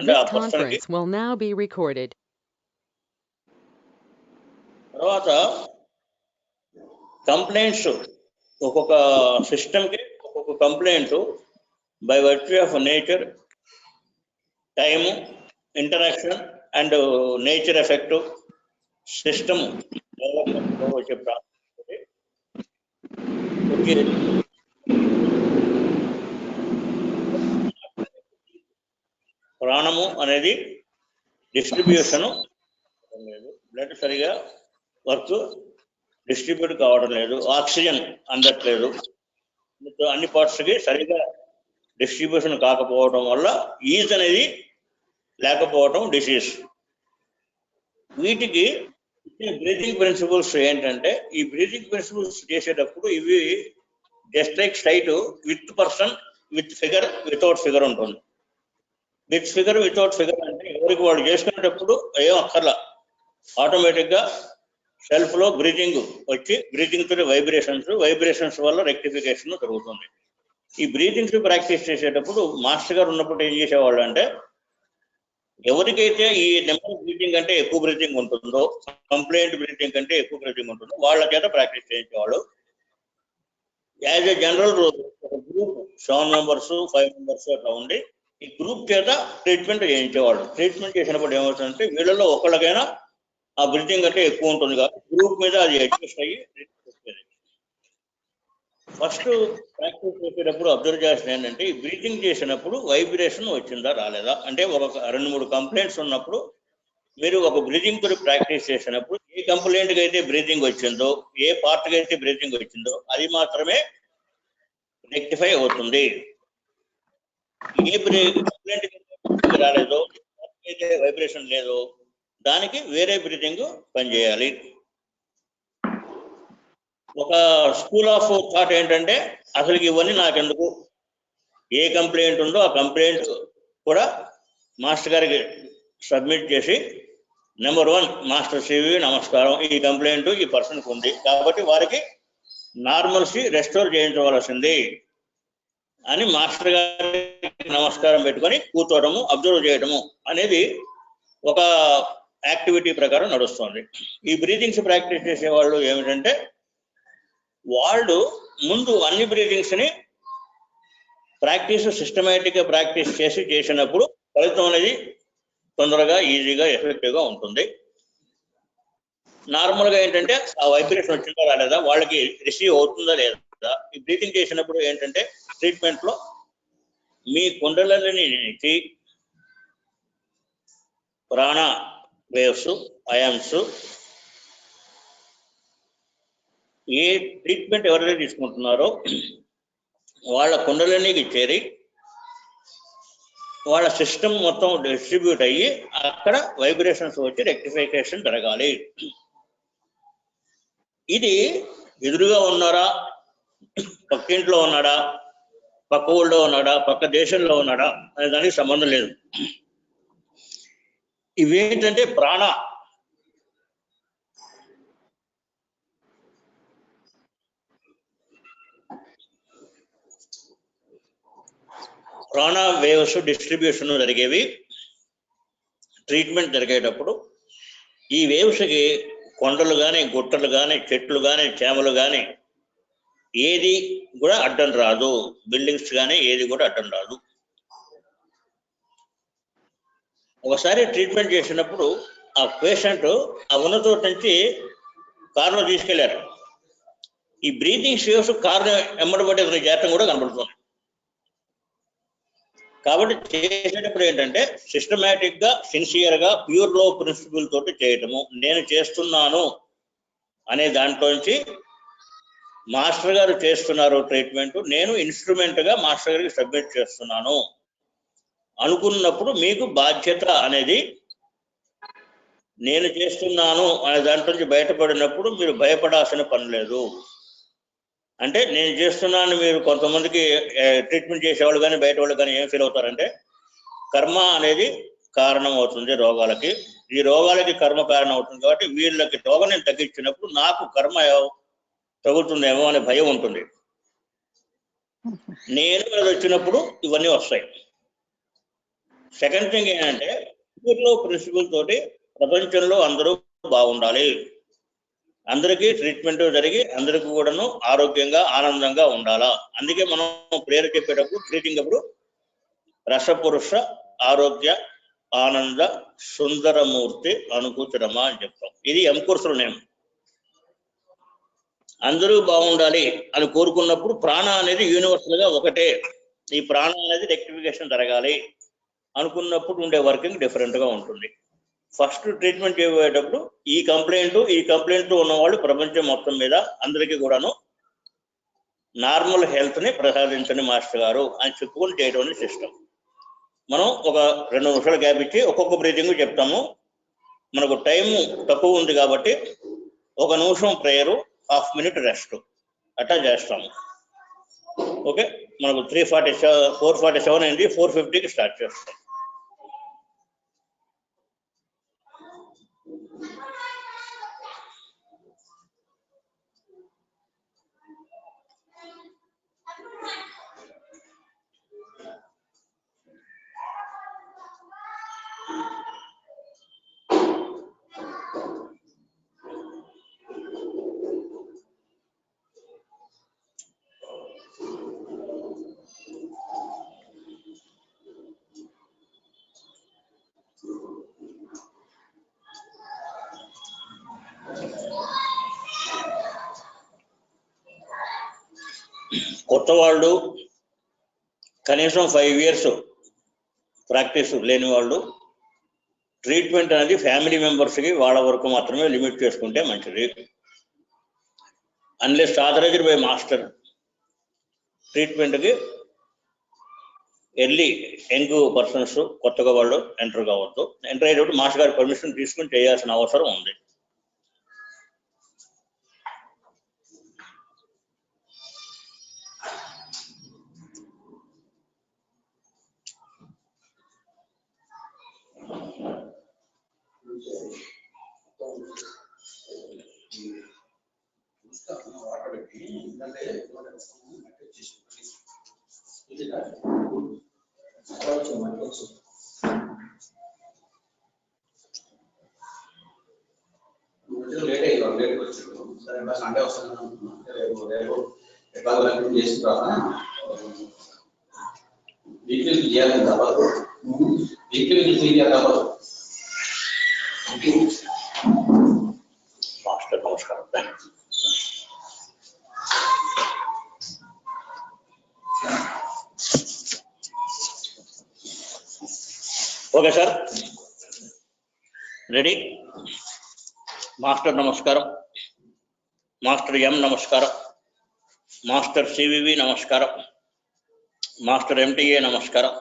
అంటే This ఆ పర్సన్కి. conference will now be recorded. తర్వాత కంప్లైంట్స్ ఒక్కొక్క సిస్టమ్కి ఒక్కొక్క complaint by virtue of nature, time, interaction and nature effect, system డెవలప్మెంట్లో వచ్చే ప్రాణము అనేది డిస్ట్రిబ్యూషను లేదు, బ్లడ్ సరిగా వర్క్ డిస్ట్రిబ్యూట్ కావడం లేదు, ఆక్సిజన్ అందట్లేదు, అన్ని పార్ట్స్కి సరిగా డిస్ట్రిబ్యూషన్ కాకపోవడం వల్ల ఈజ్ అనేది లేకపోవడం డిసీజ్. వీటికి బ్రీతింగ్ ప్రిన్సిపల్స్ ఏంటంటే, ఈ బ్రీతింగ్ ప్రిన్సిపల్స్ చేసేటప్పుడు ఇవి just like sight with person, with figure, without figure ఉంటుంది. విత్ ఫిగర్, వితౌట్ ఫిగర్ అంటే ఎవరికి వాళ్ళు చేసుకునేటప్పుడు ఏం అక్కర్లా, ఆటోమేటిక్గా సెల్ఫ్లో బ్రీతింగ్ వచ్చి బ్రీతింగ్ తో వైబ్రేషన్స్ వల్ల రెక్టిఫికేషన్ జరుగుతుంది. ఈ బ్రీతింగ్స్ ప్రాక్టీస్ చేసేటప్పుడు మాస్టర్ గారు ఉన్నప్పుడు ఏం చేసేవాళ్ళు అంటే, ఎవరికైతే ఈ నెంబర్ బ్రీతింగ్ అంటే ఎక్కువ బ్రీతింగ్ ఉంటుందో, కంప్లైంట్ బ్రీతింగ్ అంటే ఎక్కువ బ్రీతింగ్ ఉంటుందో వాళ్ళ చేత ప్రాక్టీస్ చేయించేవాళ్ళు. As a general group 7 members 5 members అట్లా ఉండి ఈ గ్రూప్ చేత ట్రీట్మెంట్ చేయించేవాళ్ళు. ట్రీట్మెంట్ చేసినప్పుడు ఏమవుతుందంటే వీళ్ళలో ఒకళ్ళకైనా ఆ బ్రీతింగ్ అంటే ఎక్కువ ఉంటుంది కాబట్టి గ్రూప్ మీద అది అడ్జస్ట్ అయ్యి ఫస్ట్ ప్రాక్టీస్ చేసేటప్పుడు అబ్జర్వ్ చేసిన ఏంటంటే, ఈ బ్రీతింగ్ చేసినప్పుడు వైబ్రేషన్ వచ్చిందా రాలేదా, అంటే ఒక 2-3 కంప్లైంట్స్ ఉన్నప్పుడు మీరు ఒక బ్రీతింగ్ తోటి ప్రాక్టీస్ చేసినప్పుడు ఏ కంప్లైంట్కి అయితే బ్రీతింగ్ వచ్చిందో, ఏ పార్ట్కి అయితే బ్రీతింగ్ వచ్చిందో అది మాత్రమే రెక్టిఫై అవుతుంది. ఏ కంప్లైంట్ రాలేదో, అయితే వైబ్రేషన్ లేదో దానికి వేరే బ్రీతింగ్ పనిచేయాలి. ఒక స్కూల్ ఆఫ్ థాట్ ఏంటంటే, అసలు ఇవన్నీ నాకెందుకు, ఏ కంప్లైంట్ ఉందో ఆ కంప్లైంట్ కూడా మాస్టర్ గారికి సబ్మిట్ చేసి, నెంబర్ 1 మాస్టర్ సివి నమస్కారం, ఈ కంప్లైంట్ ఈ పర్సన్కి ఉంది కాబట్టి వారికి నార్మల్సీ రెస్టోర్ చేయించవలసింది అని మాస్టర్ గారికి నమస్కారం పెట్టుకొని కూర్చోవడము, అబ్జర్వ్ చేయడము అనేది ఒక యాక్టివిటీ ప్రకారం నడుస్తుంది. ఈ బ్రీతింగ్స్ ప్రాక్టీస్ చేసే వాళ్ళు ఏమిటంటే, వాళ్ళు ముందు అన్ని బ్రీతింగ్స్ని ప్రాక్టీస్ సిస్టమేటిక్గా ప్రాక్టీస్ చేసినప్పుడు ఫలితం అనేది తొందరగా, ఈజీగా, ఎఫెక్టివ్గా ఉంటుంది. నార్మల్గా ఏంటంటే ఆ వైబ్రేషన్ వచ్చిందా రాలేదా, వాళ్ళకి రిసీవ్ అవుతుందా లేదా. ఈ బ్రీతింగ్ చేసినప్పుడు ఏంటంటే ట్రీట్మెంట్లో మీ కుండలిని ప్రాణ వేవ్స్, అయాన్స్ ఏ ట్రీట్మెంట్ ఎవరైతే తీసుకుంటున్నారో వాళ్ళ కుండలినికి చేరి వాళ్ళ సిస్టమ్ మొత్తం డిస్ట్రిబ్యూట్ అయ్యి అక్కడ వైబ్రేషన్స్ వచ్చి రెక్టిఫికేషన్ జరగాలి. ఇది ఎదురుగా ఉన్నారా, పక్కింట్లో ఉన్నాడా, పక్క ఊళ్ళో ఉన్నాడా, పక్క దేశంలో ఉన్నాడా అనే దానికి సంబంధం లేదు. ఇవేంటంటే ప్రాణ వేవ్స్ డిస్ట్రిబ్యూషన్ జరిగేవి. ట్రీట్మెంట్ జరిగేటప్పుడు ఈ వేవ్స్కి కొండలు కానీ, గుట్టలు కానీ, చెట్లు కానీ, చేమలు కానీ ఏది కూడా అడ్డం రాదు, బిల్డింగ్స్ కానీ ఏది కూడా అడ్డం రాదు. ఒకసారి ట్రీట్మెంట్ చేసినప్పుడు ఆ పేషెంట్ ఆ ఉన్న చోటు నుంచి కారులో తీసుకెళ్లారు. ఈ బ్రీతింగ్ షేవ్స్ కారుని ఎమ్మడబడి జాతం కూడా కనబడుతుంది. కాబట్టి చేసేటప్పుడు ఏంటంటే సిస్టమేటిక్గా, సిన్సియర్గా, ప్యూర్ లో ప్రిన్సిపల్ తోటి చేయటము. నేను చేస్తున్నాను అనే దాంట్లోంచి మాస్టర్ గారు చేస్తున్నారు ట్రీట్మెంట్, నేను ఇన్స్ట్రుమెంట్గా మాస్టర్ గారికి సబ్మిట్ చేస్తున్నాను అనుకున్నప్పుడు మీకు బాధ్యత అనేది, నేను చేస్తున్నాను అనే దాంట్లో నుంచి బయటపడినప్పుడు మీరు భయపడాల్సిన పని లేదు. అంటే నేను చేస్తున్నాను, మీరు కొంతమందికి ట్రీట్మెంట్ చేసేవాళ్ళు కానీ బయట వాళ్ళు కానీ ఏం ఫీల్ అవుతారంటే, కర్మ అనేది కారణం అవుతుంది రోగాలకి, ఈ రోగాలకి కర్మ కారణం అవుతుంది కాబట్టి వీళ్ళకి రోగం నేను తగ్గించినప్పుడు నాకు కర్మ తగ్గుతుందేమో అనే భయం ఉంటుంది. నేను వచ్చినప్పుడు ఇవన్నీ వస్తాయి. సెకండ్ థింగ్ ఏంటంటే ప్రిన్సిపల్ తోటి ప్రపంచంలో అందరూ బాగుండాలి, అందరికీ ట్రీట్మెంట్ జరిగి అందరికీ కూడాను ఆరోగ్యంగా ఆనందంగా ఉండాలా. అందుకే మనం ప్రేయర్ చెప్పేటప్పుడు ట్రీటింగ్ అప్పుడు రసపురుష ఆరోగ్య ఆనంద సుందరమూర్తి అనుకూతురమా అని చెప్తాం. ఇది ఎంకోర్సుల నేమ్. అందరూ బాగుండాలి అని కోరుకున్నప్పుడు ప్రాణ అనేది యూనివర్సల్ గా ఒకటే. ఈ ప్రాణ అనేది రెక్టిఫికేషన్ జరగాలి అనుకున్నప్పుడు ఉండే వర్కింగ్ డిఫరెంట్ గా ఉంటుంది. ఫస్ట్ ట్రీట్మెంట్ చేయబోయేటప్పుడు ఈ కంప్లైంట్ ఉన్నవాళ్ళు ప్రపంచం మొత్తం మీద అందరికీ కూడాను నార్మల్ హెల్త్ ని ప్రసాదించండి మాస్టర్ గారు అని చెప్పుకొని చేయడం అనేది సిస్టమ్. మనం ఒక 2 నిమిషాలు గ్యాప్ ఇచ్చి ఒక్కొక్క బ్రీతింగ్ చెప్తాము. మనకు టైం తక్కువ ఉంది కాబట్టి 1 నిమిషం ప్రేయరు, 1/2 minute రెస్ట్ అట్లా చేస్తాము. ఓకే, మనకు 4:47 అయింది, 4:50కి స్టార్ట్ చేస్తాం. కొత్త వాళ్ళు కనీసం 5 years ప్రాక్టీస్ లేని వాళ్ళు ట్రీట్మెంట్ అనేది ఫ్యామిలీ మెంబర్స్కి వాళ్ళ వరకు మాత్రమే లిమిట్ చేసుకుంటే మంచిది. అన్లెస్ ఆథరైజ్డ్ బై మాస్టర్ ట్రీట్మెంట్కి ఎర్లీ యంగ్ పర్సన్స్ కొత్తగా వాళ్ళు ఎంటర్ కావద్దు. ఎంటర్ అయ్యేటప్పుడు మాస్టర్ గారి పర్మిషన్ తీసుకుని చేయాల్సిన అవసరం ఉంది. సండే వస్తాను వీక్లీ చేయాలి తప్పదు, తప్పదు. మాస్టర్ నమస్కారం. Okay sir, ready? మాస్టర్ నమస్కారం, మాస్టర్ ఎం నమస్కారం, మాస్టర్ సివివి నమస్కారం, మాస్టర్ ఎంటీఏ నమస్కారం,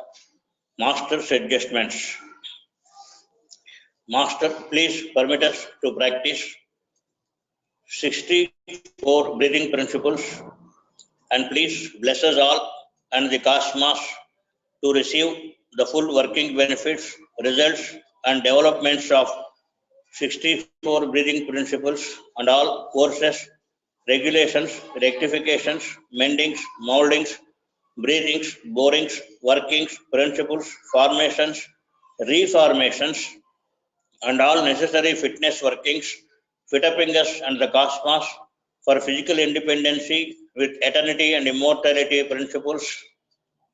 masters adjustments. Master, please permit us to practice 64 breathing principles, and please bless us all and the cosmos to receive the full working benefits, results and developments of 64 breathing principles and all courses, regulations, rectifications, mendings, moldings, breathings, borings, workings, principles, formations, reformations and all necessary fitness workings, fit upping us and the cosmos for physical independency with eternity and immortality principles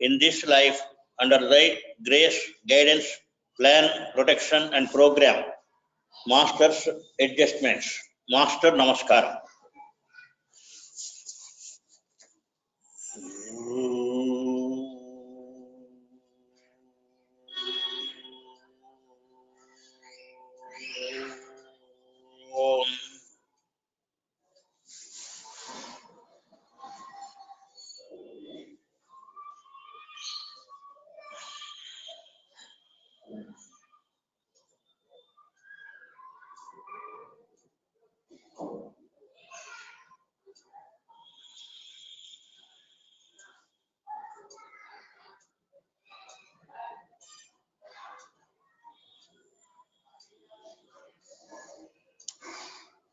in this life under thy grace, guidance, plan, protection and program. Master's adjustments. Master Namaskar. Om.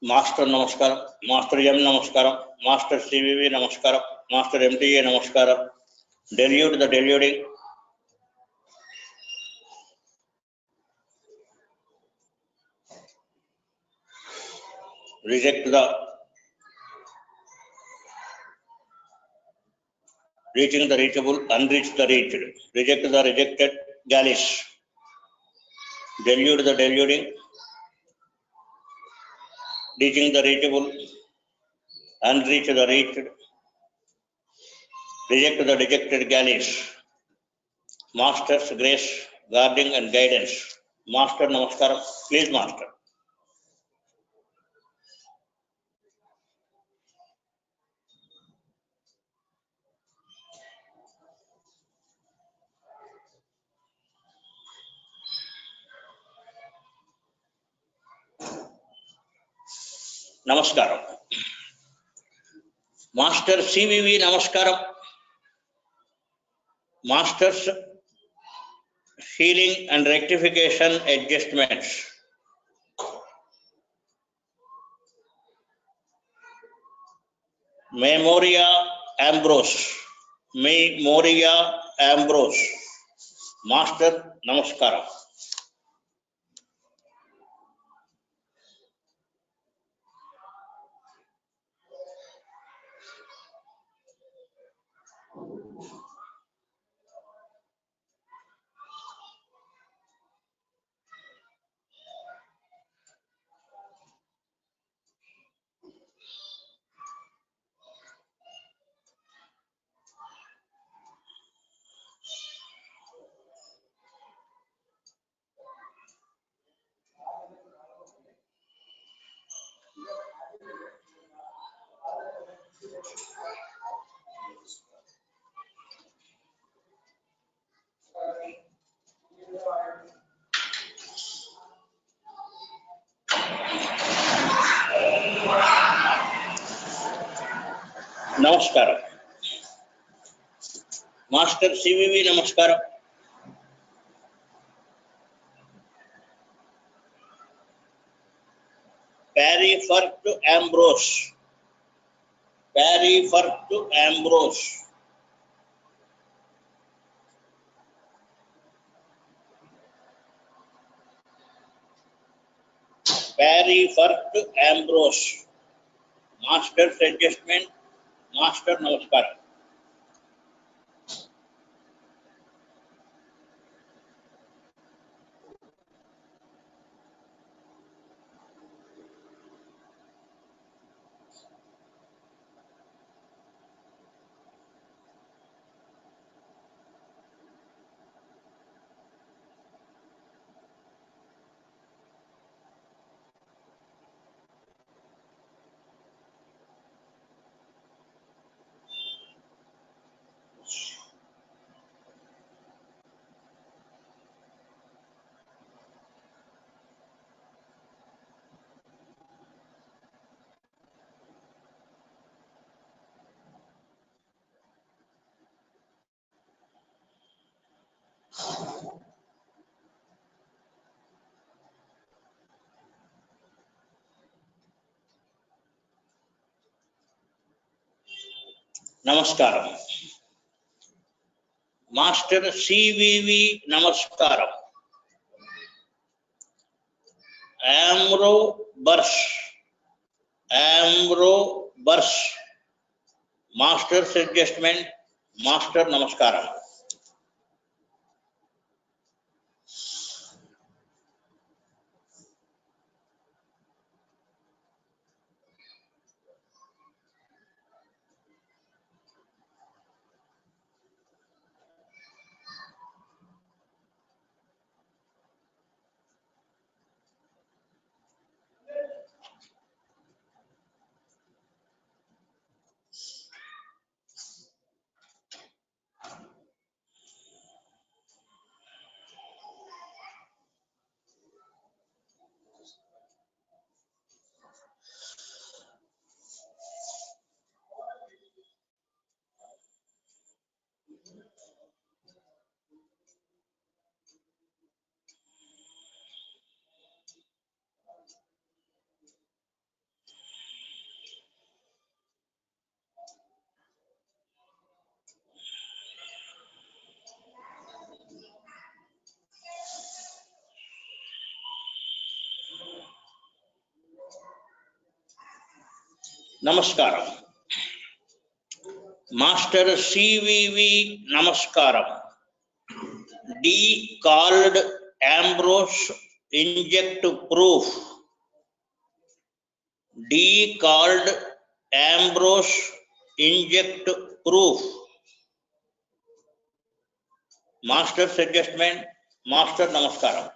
Master నమస్కారం, master ఎం నమస్కారం, master CVV నమస్కారం, master MTA నమస్కారం. Delude the డెల్యూడింగ్, reject the reaching the reachable, unreach the reached, reject the rejected galleys, delude the deluding, reaching the reachable, unreach the reached, reject the rejected galleys, master's grace, guarding and guidance. Master, namaskar. Please, master. Namaskaram. Master CVV, namaskaram. Master's healing and rectification adjustments. Memoria Ambrose. Memoria Ambrose. Master, namaskaram. Namaskaram. Master CVV, namaskaram. Pari First Ambrose. Pari First Ambrose. Pari First Ambrose. Master's adjustment. Master, namaskaram. Namaskaram. Master CVV, namaskaram. Amro Burst. Amro Burst. Master's adjustment. Master, namaskaram. నమస్కారం. Master CVV నమస్కారం. డి called Ambrose inject proof. D called Ambrose inject proof. Master adjustment. Master namaskaram.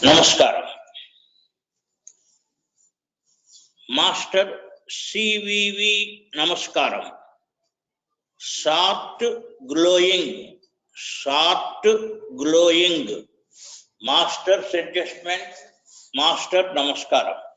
నమస్కారం. Master CVV నమస్కారం. Soft glowing master adjustment. Master నమస్కారం.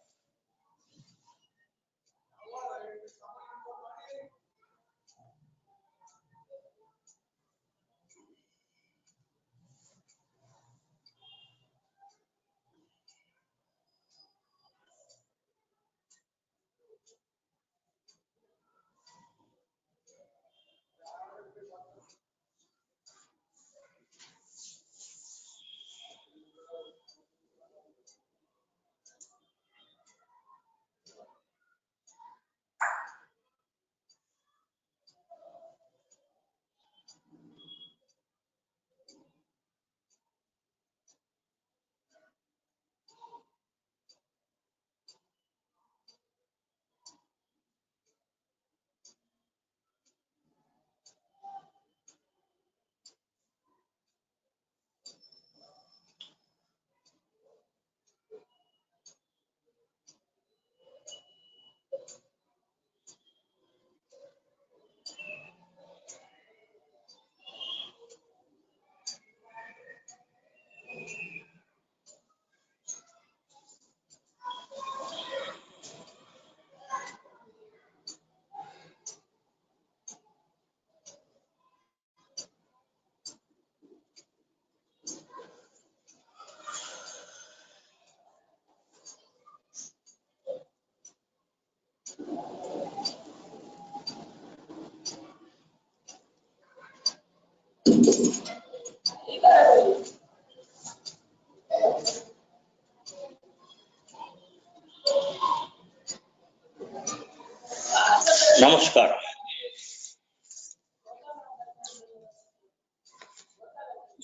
నమస్కారం.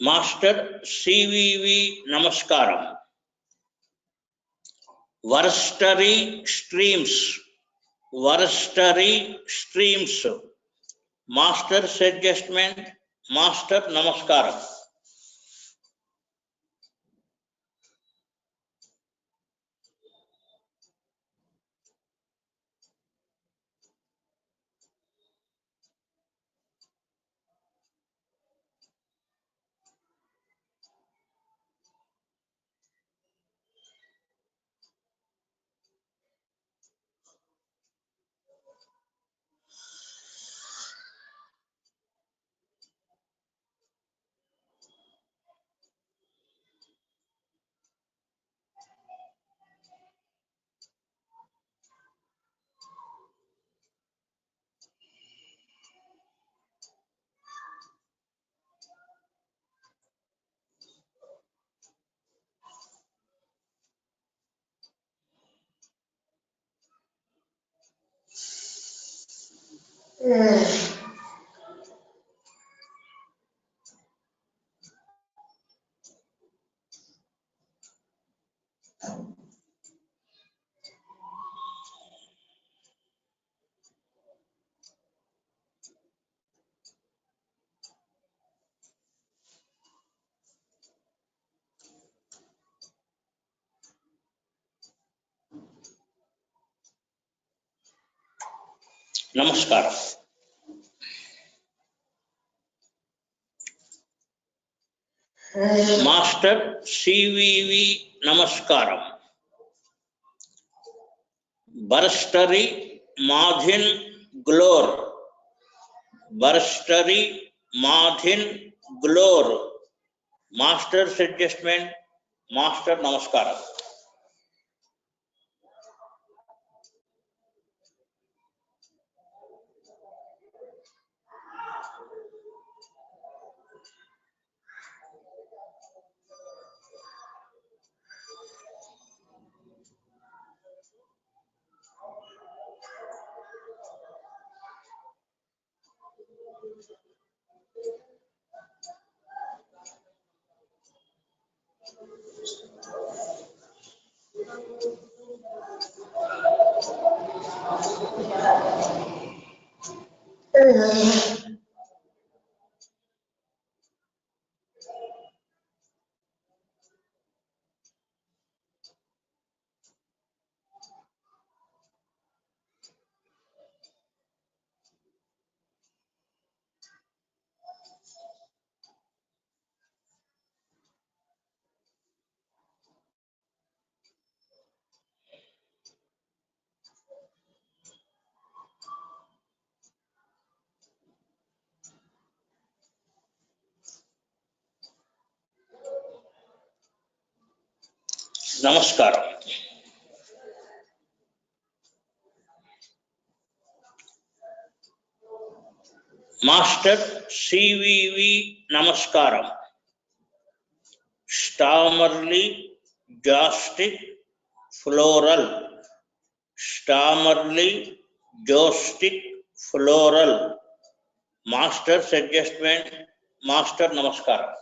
Master CVV నమస్కారం. వరస్టరీ streams Master's adjustment, Master Namaskaram. Namaskaram. Master CVV Namaskaram. Barstari Madhin Glor. Barstari Madhin Glor. Master's adjustment, Master Namaskaram. Namaskaram. Master CVV Namaskaram. Stamerly Jostic Floral. Stamerly Jostic Floral. Master's adjustment, Master Namaskaram.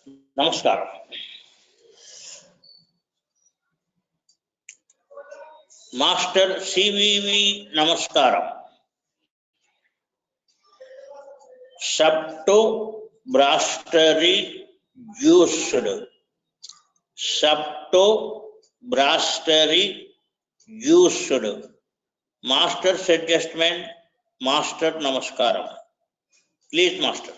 నమస్కారం. Master CVV నమస్కారం. సబ్టో బ్రాస్టరీ జ్యూస్డ్. సబ్టో బ్రాస్టరీ జ్యూస్డ్. Master suggestment. Master నమస్కారం. Please master.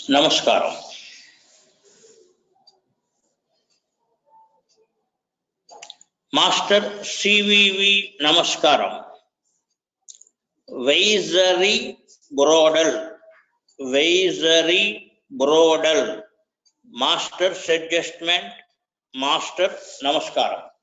నమస్కారం. Master CVV నమస్కారం. వైజరీ బ్రోడల్. వైజరీ బ్రోడల్. Master suggestment. Master నమస్కారం.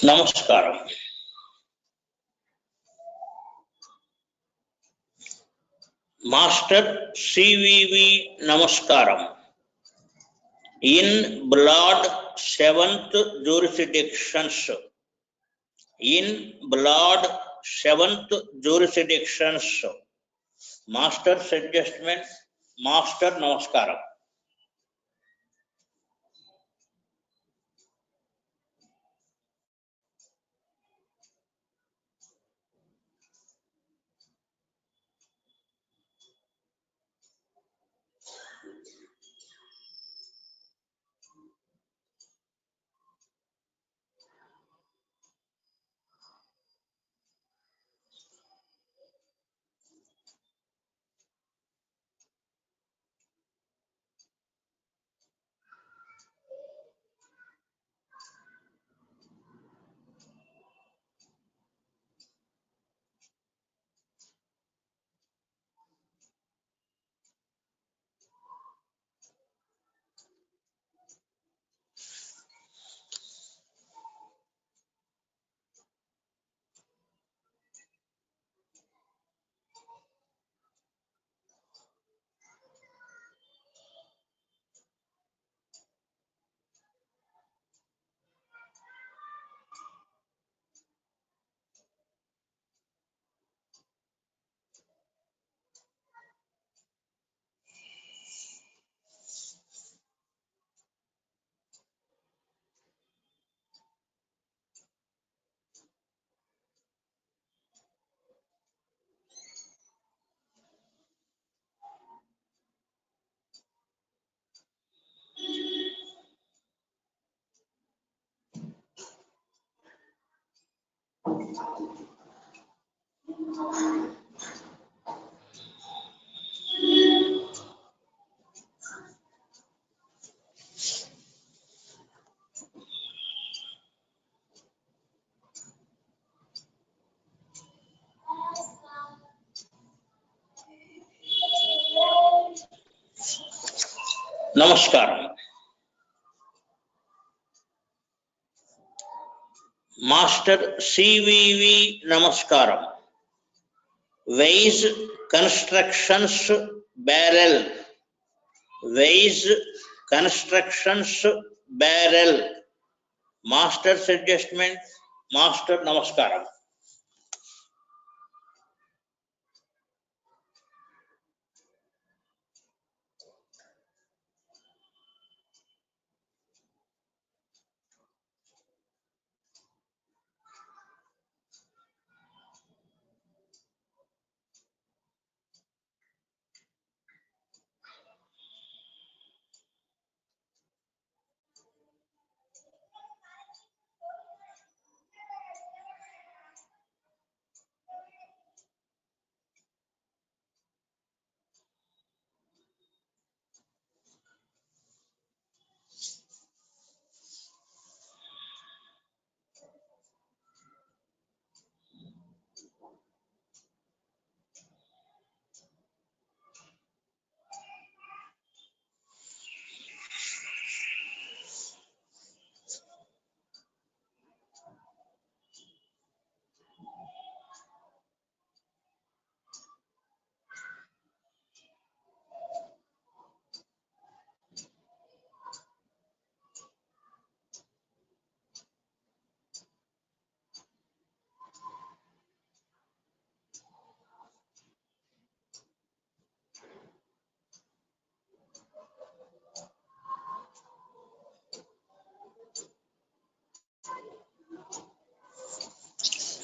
నమస్కారం. Master CVV నమస్కారం. In blood 7th jurisdictions. In blood 7th jurisdictions. Master's adjustment, master నమస్కారం. నమస్కారం. మాస్టర్ సివివి నమస్కారం. Wise constructions barrel, wise constructions barrel, master's adjustment, master నమస్కారం.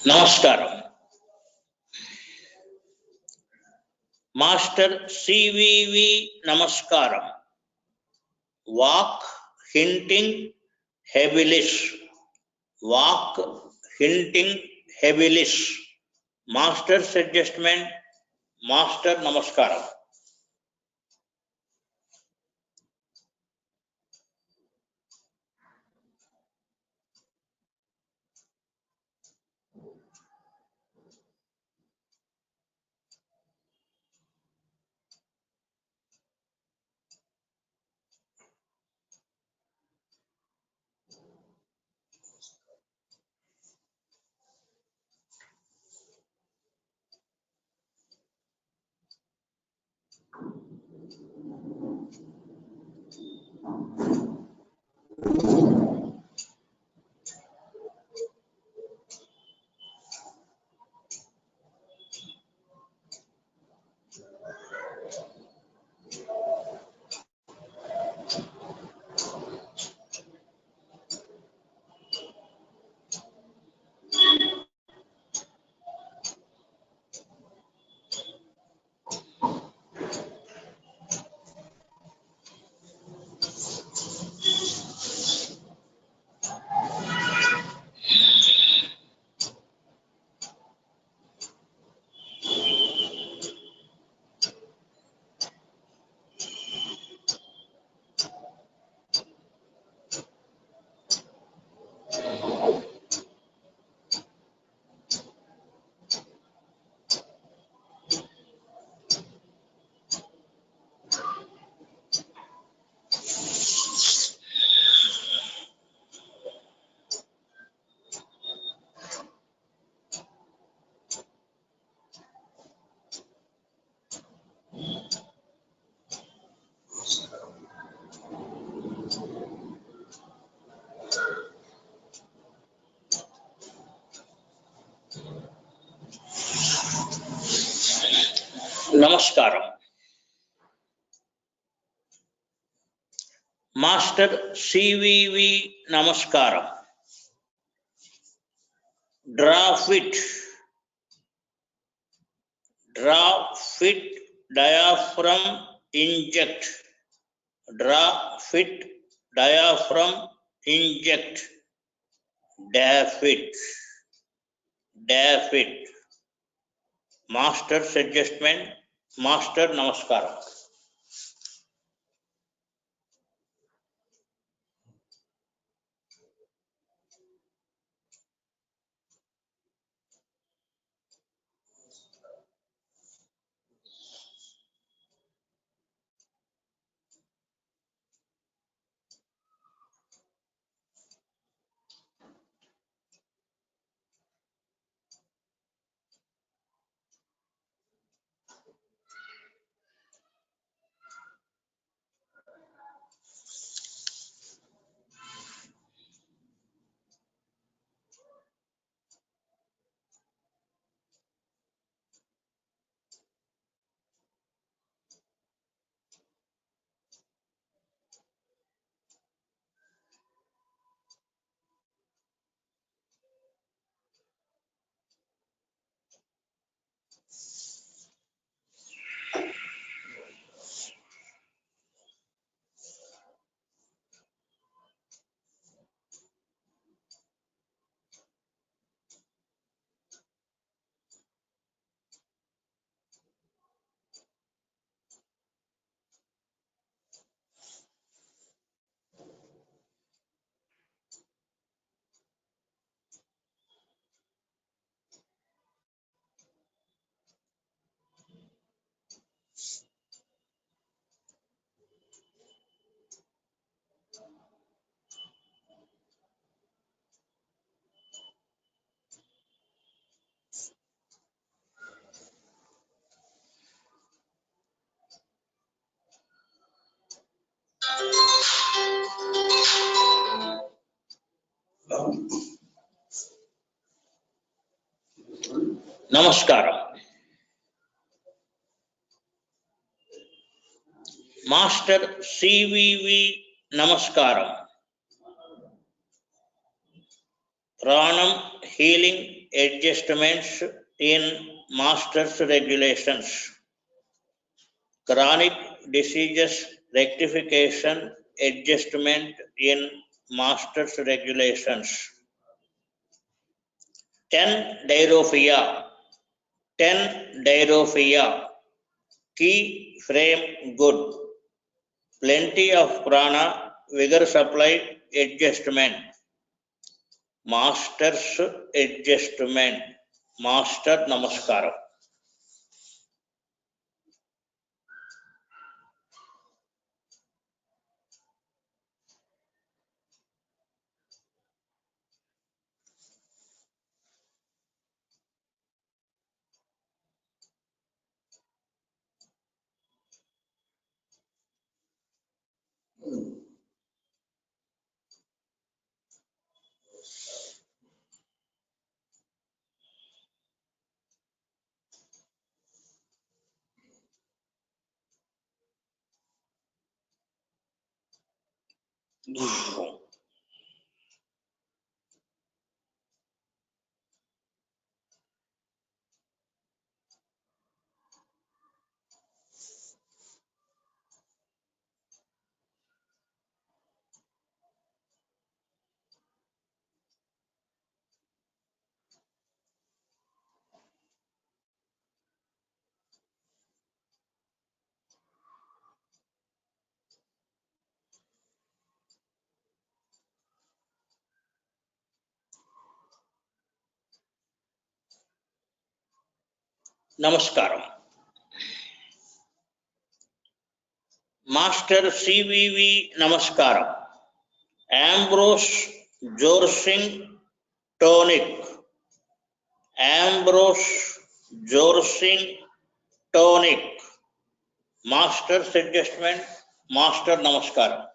నమస్కారం. మాస్టర్ సివివి నమస్కారం. Walk hinting habilis, walk hinting habilis, master's adjustment, master నమస్కారం. నమస్కారం. Master CVV నమస్కారం. Draw fit diaphragm inject. Draw fit diaphragm inject. డాఫిట్. Master adjustment. Master నమస్కారం. నమస్కారం. Master CVV నమస్కారం. ప్రాణం healing adjustments in master's regulations. Chronic diseases rectification adjustment in master's regulations. 10 డైరోఫియా. Key frame good. Plenty of prana, vigor supply adjustment. Master's adjustment. Master namaskaram. నమస్కారం. Master CVV నమస్కారం. Ambrose జోర్సింగ్ tonic. Master's adjustment. Master నమస్కారం.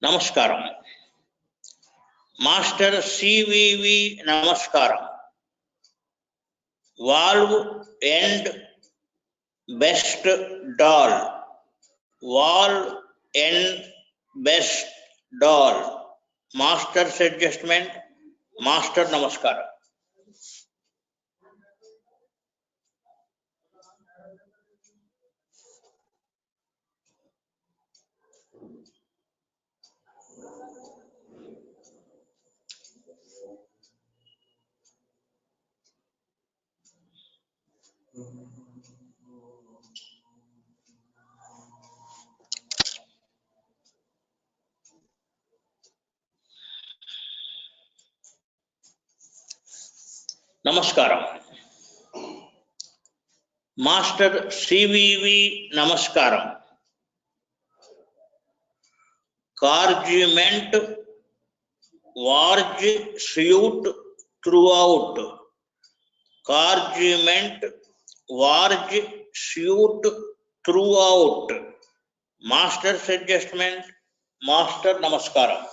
నమస్కారం. Master CVV నమస్కారం. Valve end best doll. Valve end best doll. Master's adjustment. Master నమస్కారం. నమస్కారం. Master CVV నమస్కారం. కార్జ్మెంట్ వార్జ్ స్యూట్ త్రూఅవుట్. కార్జ్మెంట్ వార్జ్ suit throughout. Master's adjustment. Master నమస్కారం.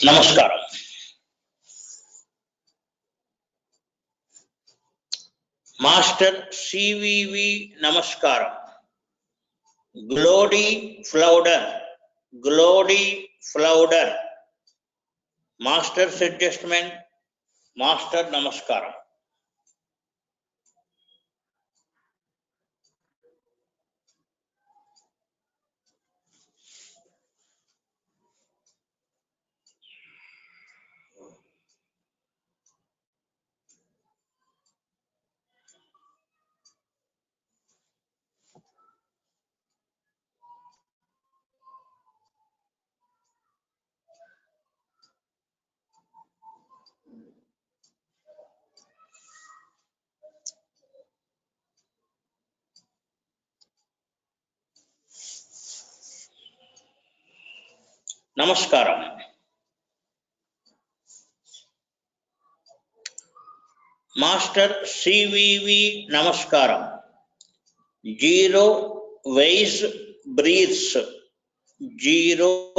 నమస్కారం. మాస్టర్ సివివి నమస్కారం. గ్లోడీ ఫ్లౌడర్. గ్లోడీ ఫ్లౌడర్. Master's adjustment. మాస్టర్ నమస్కారం. నమస్కారం. మాస్టర్ సివివి నమస్కారం. Zero ways breaths. Zero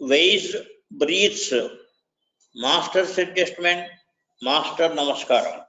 ways breaths. Master's adjustment. Master నమస్కారం.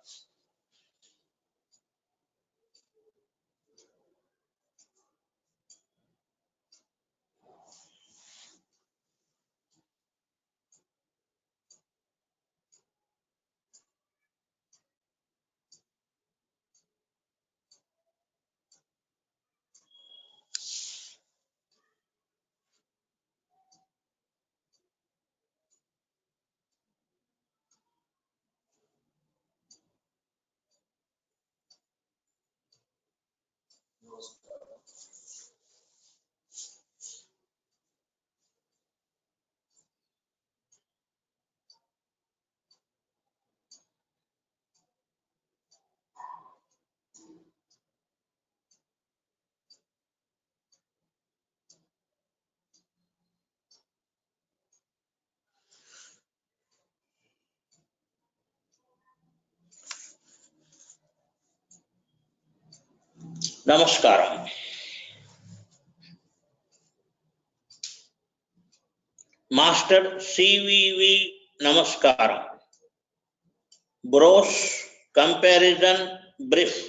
నమస్కారం. మాస్టర్ సివివి నమస్కారం. Bros comparison brief.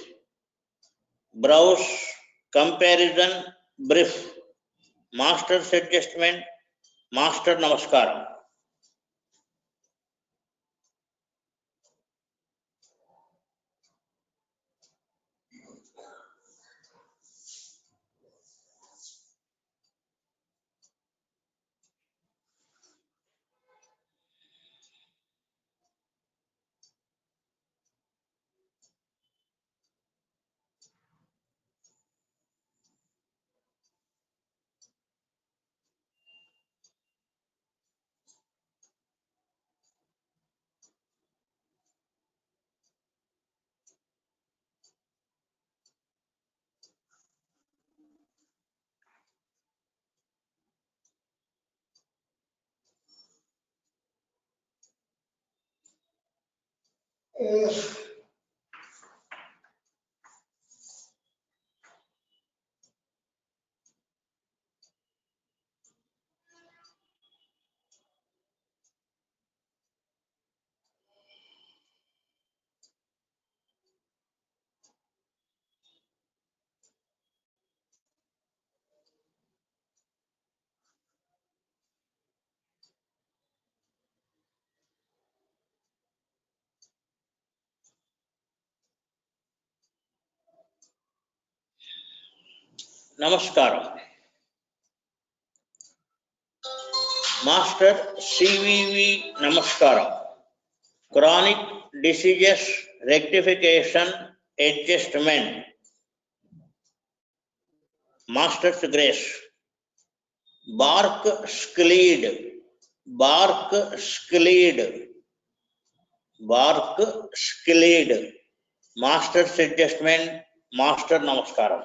Browse comparison brief. Master adjustment. Master నమస్కారం. నమస్కారం. మాస్టర్ సివివి నమస్కారం. Chronic diseases rectification adjustment. Master's grace. Bark screed. Bark screed. Bark screed. Master's adjustment. Master నమస్కారం.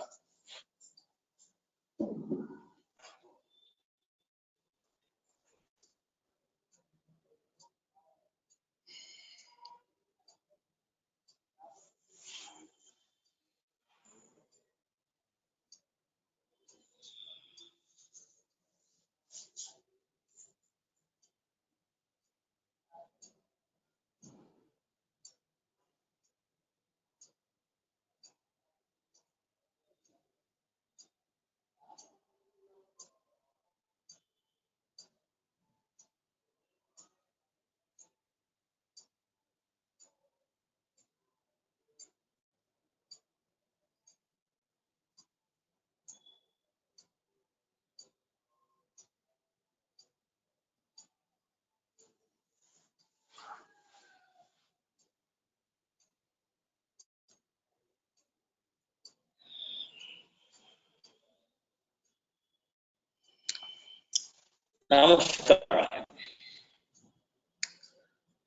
నమస్కారం.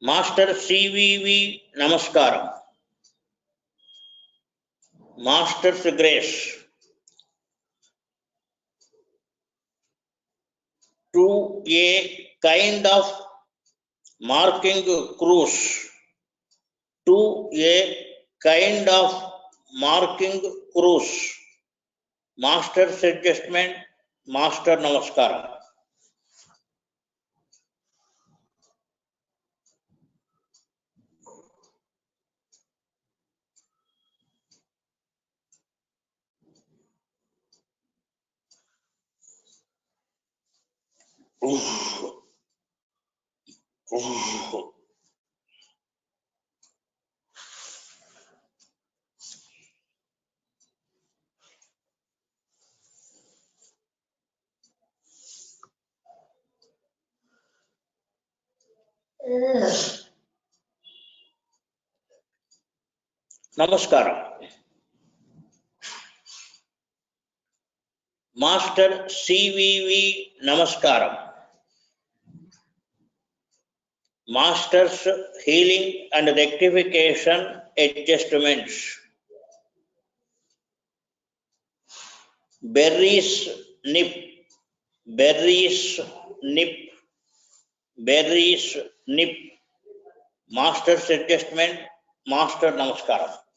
Master CVV నమస్కారం. Master's grace. To a kind of marking cruise. To a kind of marking cruise. Master's adjustment. Master నమస్కారం. నమస్కారం. Master CVV నమస్కారం. Master's healing and rectification adjustments. Berries nip. Berries nip. Berries nip. Master's adjustment. Master నమస్కారం.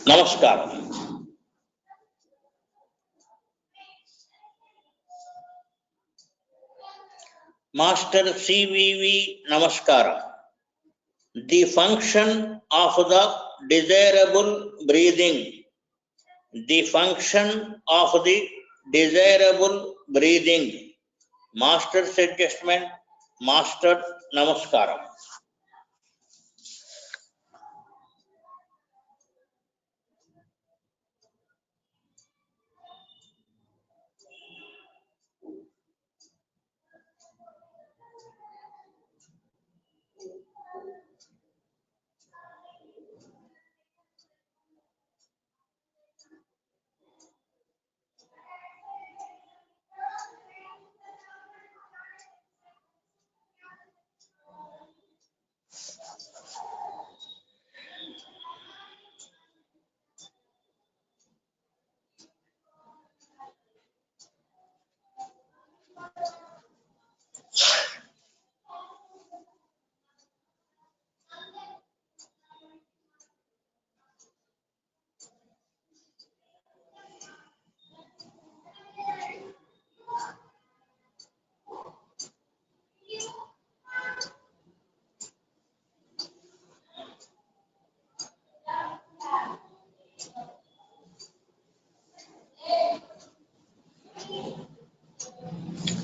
నమస్కారం. Master CVV నమస్కారం. The function of the desirable breathing. The function of the desirable breathing. Master suggestion. Master namaskaram.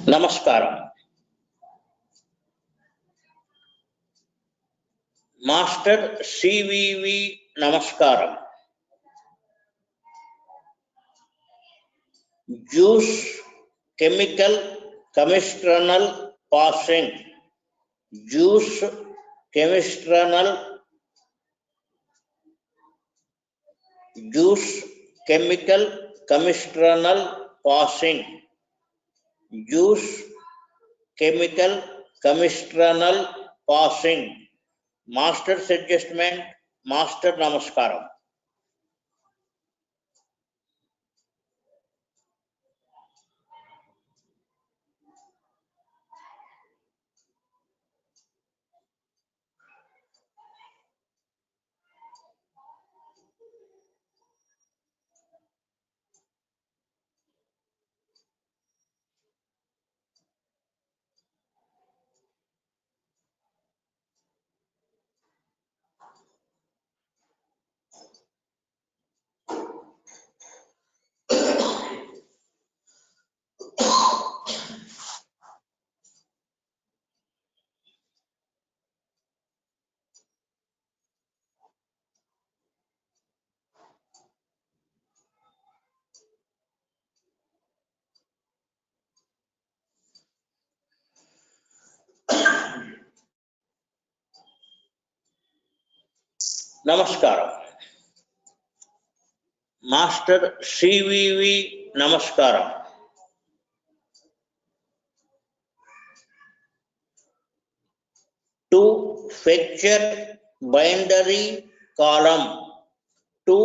నమస్కారం. Master CVV నమస్కారం. Juice chemical కమిస్ట్రనల్ passing. Juice కెమిస్ట్రనల్ juice chemical కమిస్ట్రనల్ passing. Juice chemical కమిస్ట్రనల్ passing. Master suggestment. Master నమస్కారం. నమస్కారం. Master CVV నమస్కారం. To ఫెక్చర్ బైండరీ కాలం. టు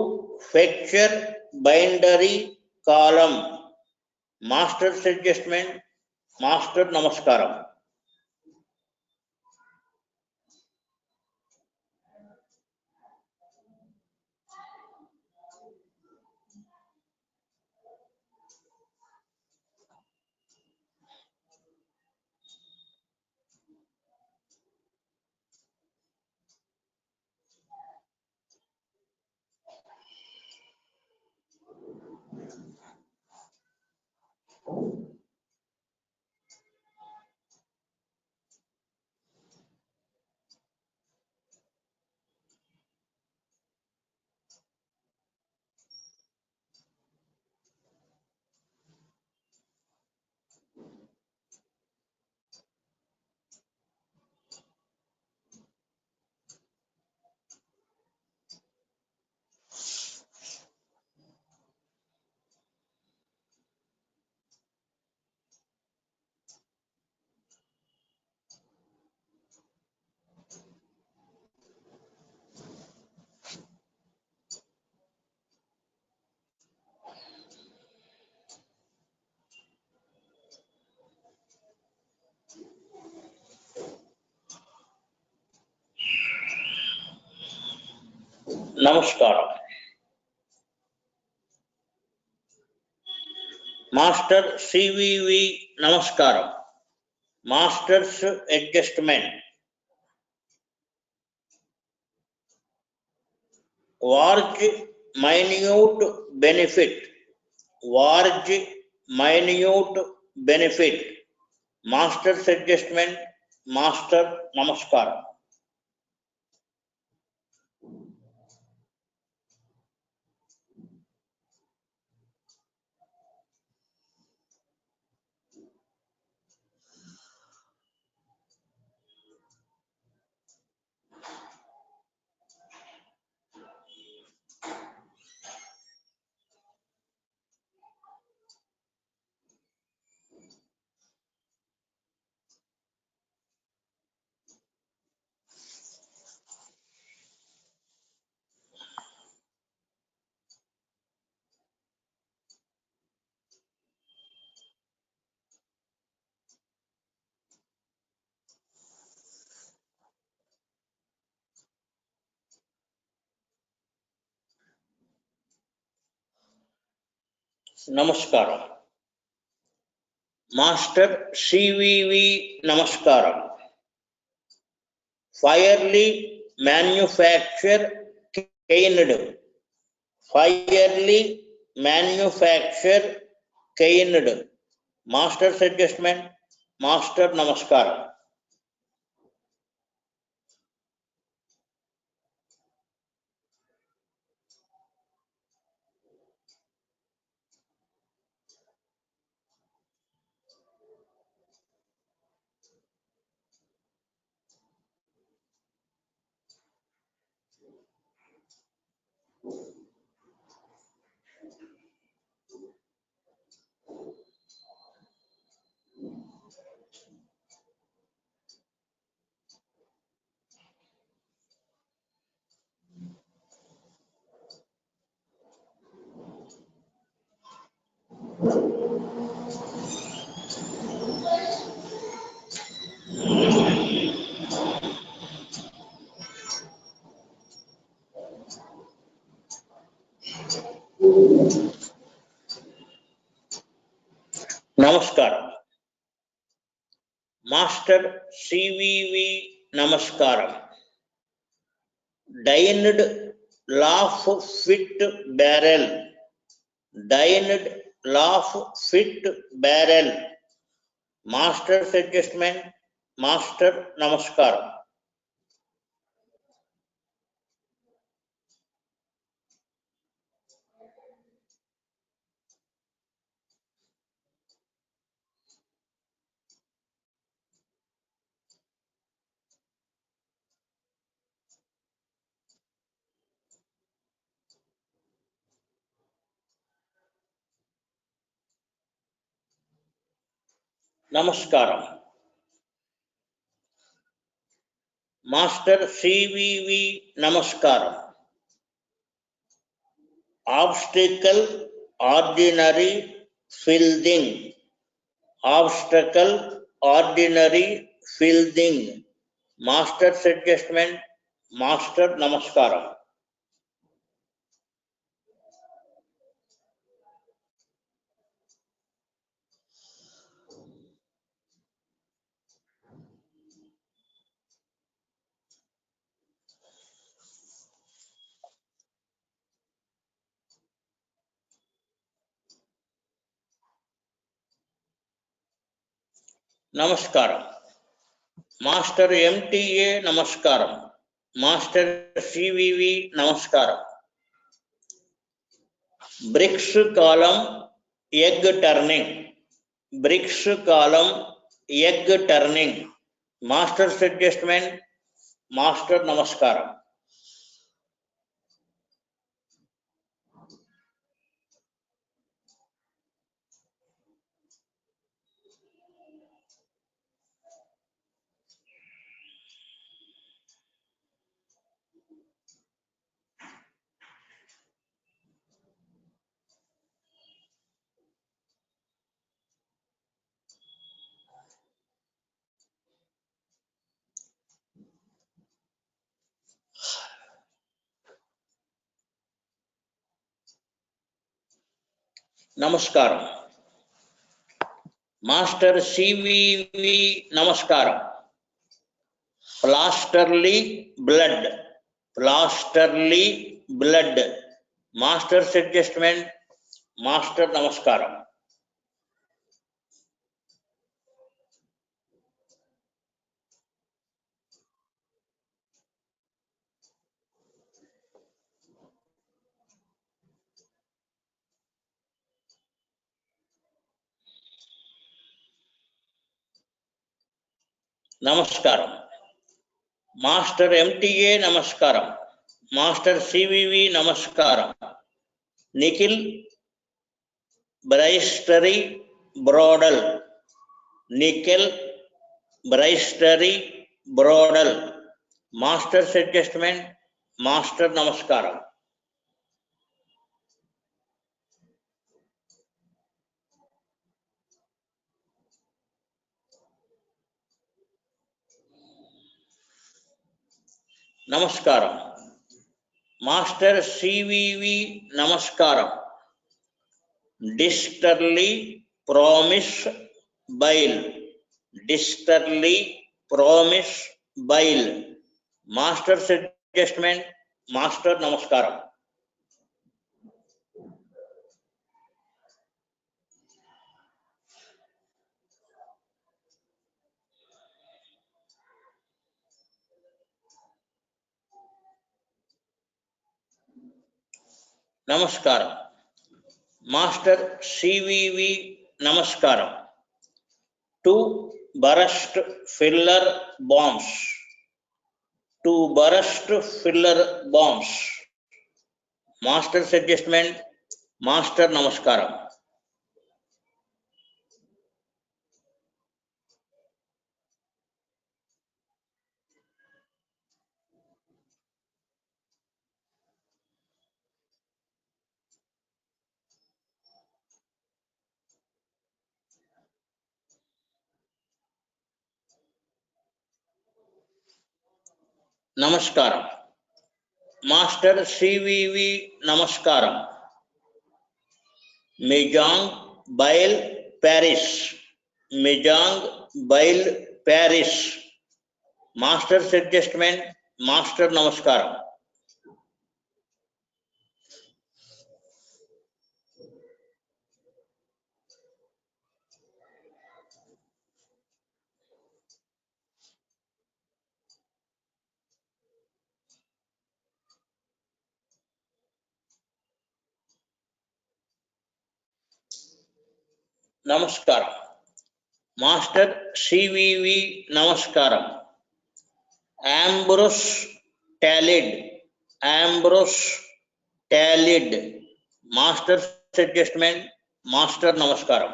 ఫెక్చర్ బైండరీ కాలం. Master suggestment. మాస్టర్ నమస్కారం. నమస్కారం. మాస్టర్ సివివి నమస్కారం. Master's adjustment. Wards minute benefit. Wards minute benefit. Master's adjustment. Master నమస్కారం. నమస్కారం. మాస్టర్ సివివి నమస్కారం. Fairly manufacture kind. Fairly manufacture kind. Master's adjustment. Master నమస్కారం. నమస్కారం. మాస్టర్ సివివి నమస్కారం. Dined laugh fit barrel. Dined laugh fit barrel. Master's adjustment. Master నమస్కారం. నమస్కారం. Master CVV నమస్కారం. Obstacle ordinary fielding. Obstacle ordinary fielding. Master's adjustment. Master నమస్కారం. నమస్కారం. Master MTA నమస్కారం. Master CVV నమస్కారం. బ్రిక్స్ కాలం ఎగ్ టర్నింగ్. బ్రిక్స్ కాలం egg turning. Master's adjustment. Master నమస్కారం. నమస్కారం. మాస్టర్ సివివి నమస్కారం. ప్లాస్టర్లీ బ్లడ్, ప్లాస్టర్లీ బ్లడ్, మాస్టర్స్ అడ్జస్ట్మెంట్, మాస్టర్ నమస్కారం. నమస్కారం. మాస్టర్ ఎంటీఏ నమస్కారం. మాస్టర్ సివివి నమస్కారం. నిఖిల్ బ్రైస్టరీ బ్రోడల్, నిఖిల్ బ్రైస్టరీ బ్రోడల్, మాస్టర్స్ అడ్జస్ట్మెంట్, మాస్టర్ నమస్కారం. నమస్కారం. మాస్టర్ సివివి నమస్కారం. డిస్టర్లీ ప్రామిస్ బైల్, డిస్టర్లీ promise bile, master's adjustment, master నమస్కారం. నమస్కారం. మాస్టర్ సివివి నమస్కారం. 2 burst filler bombs, 2 burst filler bombs, master's adjustment, master నమస్కారం. నమస్కారం. మాస్టర్ సివివి నమస్కారం. మిజాంగ్ బైల్ ప్యారిస్, మిజాంగ్ bile Paris, master's adjustment, master నమస్కారం. నమస్కారం. మాస్టర్ సివివి నమస్కారం. ఆంబ్రోస్ టాలిడ్, ఆంబ్రోస్ టాలిడ్, మాస్టర్స్ అడ్జస్ట్మెంట్, మాస్టర్ నమస్కారం.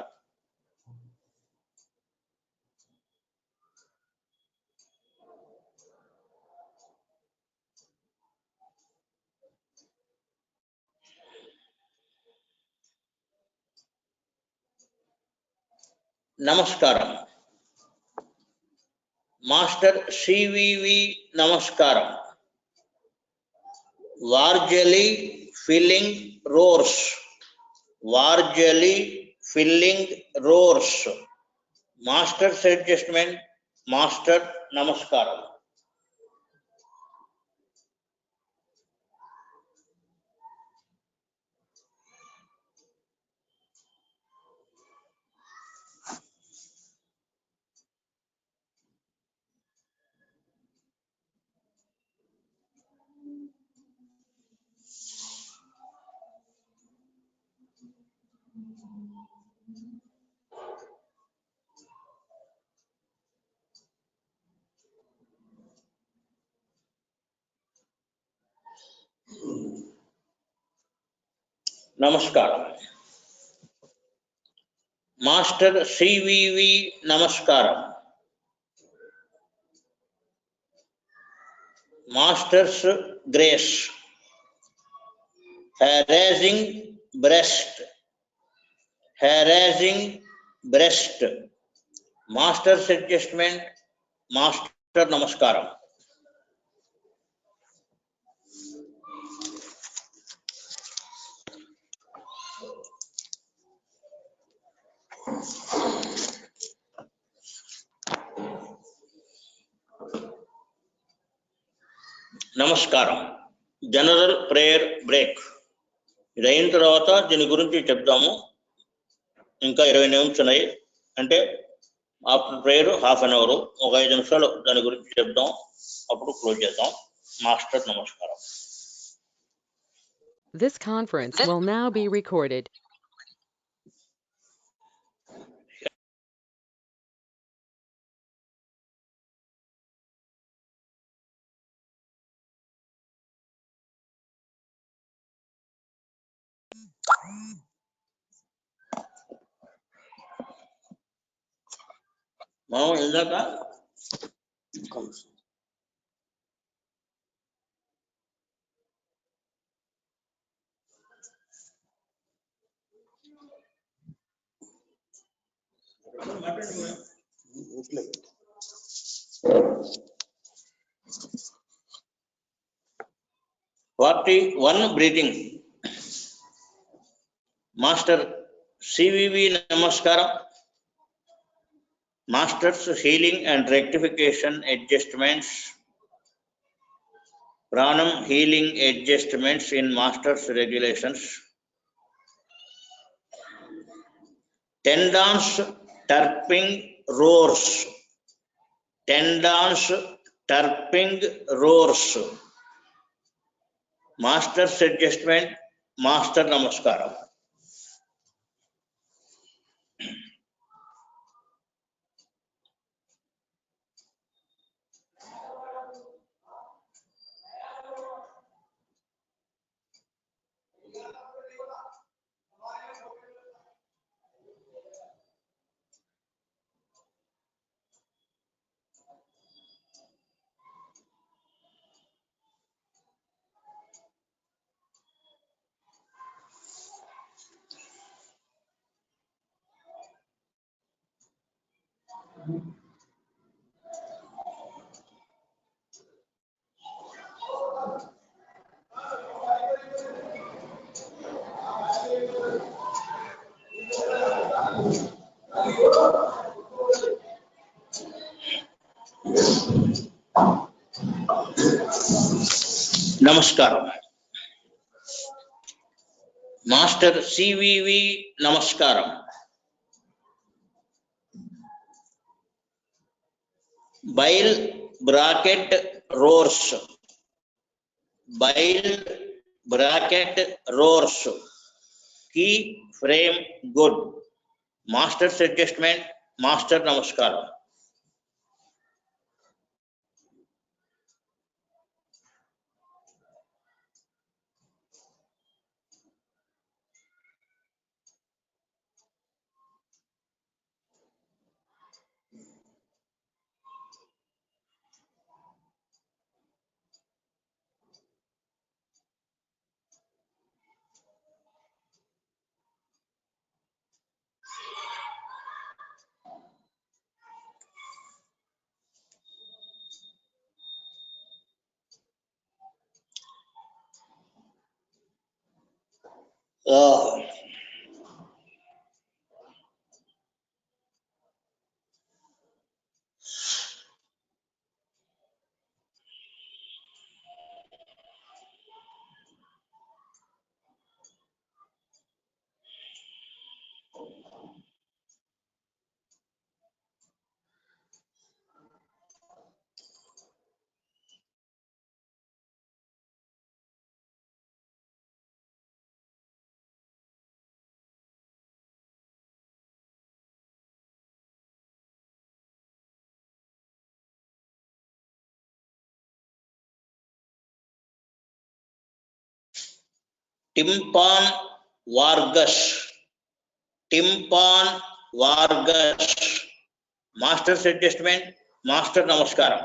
నమస్కారం. మాస్టర్ సివివి నమస్కారం. వార్జలీ ఫిల్లింగ్ రోర్స్, వార్జలీ filling roars, master's adjustment, master నమస్కారం. నమస్కారం. మాస్టర్ సివివి నమస్కారం. Master's grace, harassing breast, harassing breast, master's adjustment, master నమస్కారం. నమస్కారం. General prayer break. ఇది అయిన తర్వాత దీని గురించి చెప్తాము. ఇంకా 20 నిమిషాలు ఉన్నాయి. అంటే after prayer half an hour, ఒక 5 నిమిషాలు దాని గురించి చెప్దాం, అప్పుడు క్లోజ్ చేద్దాం. మాస్టర్ నమస్కారం. This conference will now be recorded. మనం ఇందాక బ్రీతింగ్. మాస్టర్ సివివి నమస్కారం. Master's healing and rectification adjustments. ప్రాణం healing adjustments in master's regulations. Tendons టర్పింగ్ రోర్స్. టెండాన్స్ టర్పింగ్ రోర్స్. Master's adjustment. మాస్టర్ నమస్కారం. నమస్కారం. మాస్టర్ సివివి నమస్కారం. Bile bracket roars. Bile bracket roars. Key frame good. Master's adjustment. Master నమస్కారం. టింపాన్ వార్గస్. టింపాన్ వార్గస్. Master's adjustment. మాస్టర్ నమస్కారం.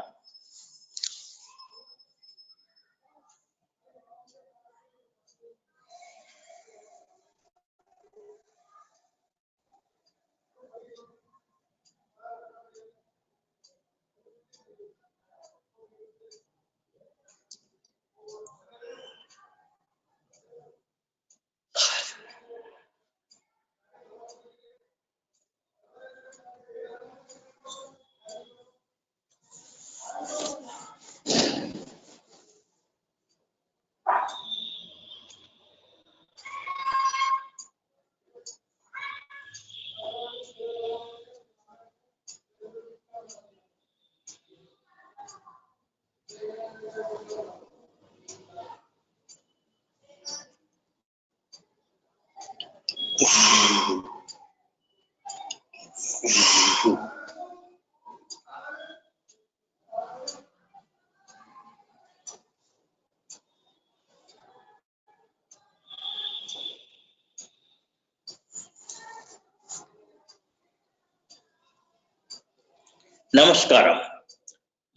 Namaskaram.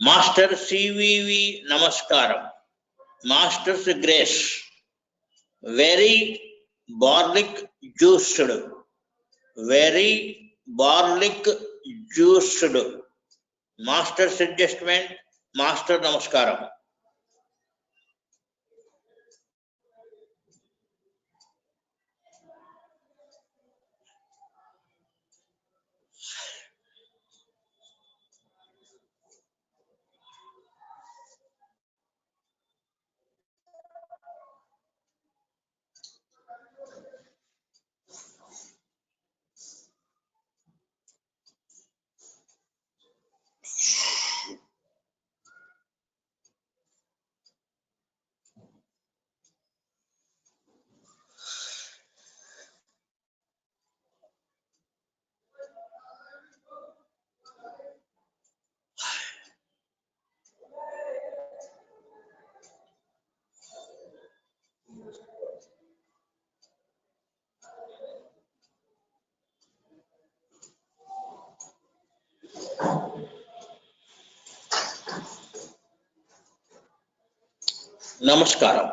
Master CVV Namaskaram. Master's Grace. Very barley juiced. Very barley juiced. Master's adjustment. Master Namaskaram. Namaskaram.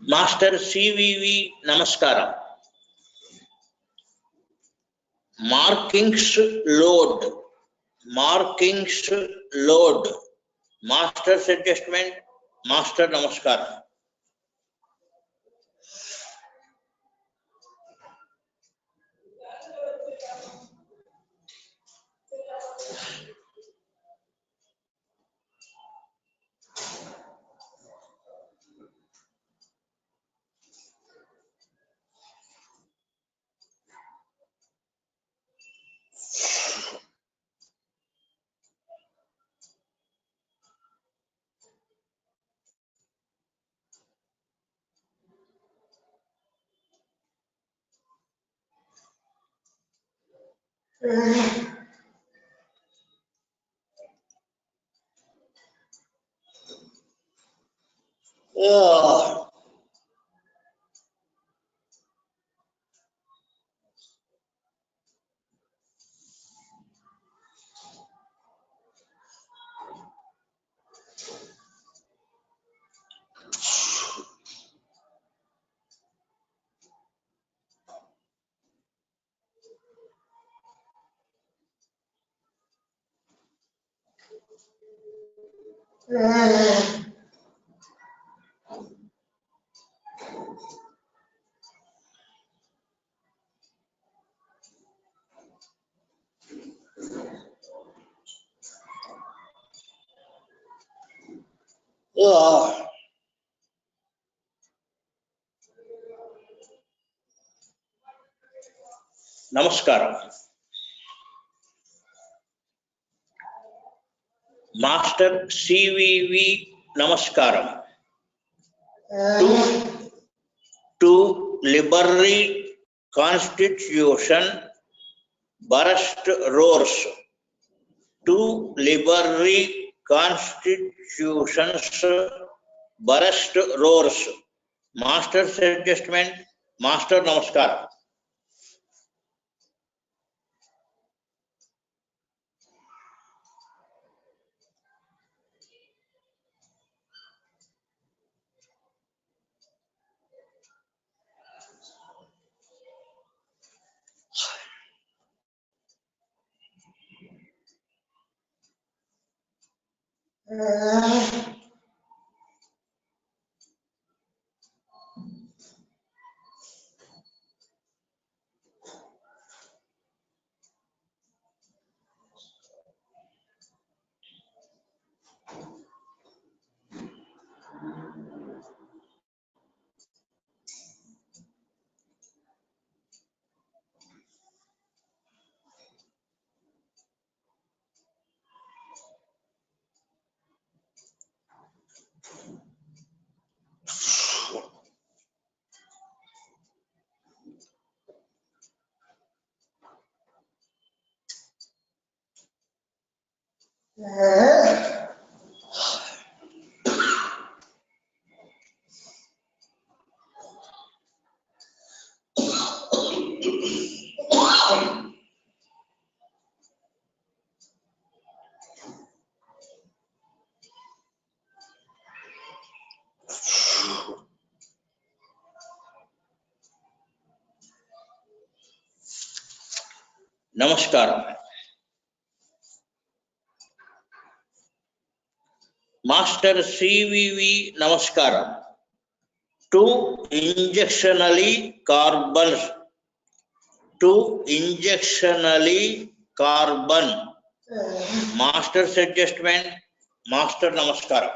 Master CVV Namaskaram. Markings load. Markings load. Master's adjustment. Master Namaskaram. Namaskaram. Master CVV Namaskaram. To liberty constitution burst roars. To liberty constitutions burst roars. Master's adjustment. Master Namaskaram. నమస్కారం. Master CVV నమస్కారం. Two injectionally carbon master's adjustment. Master నమస్కారం.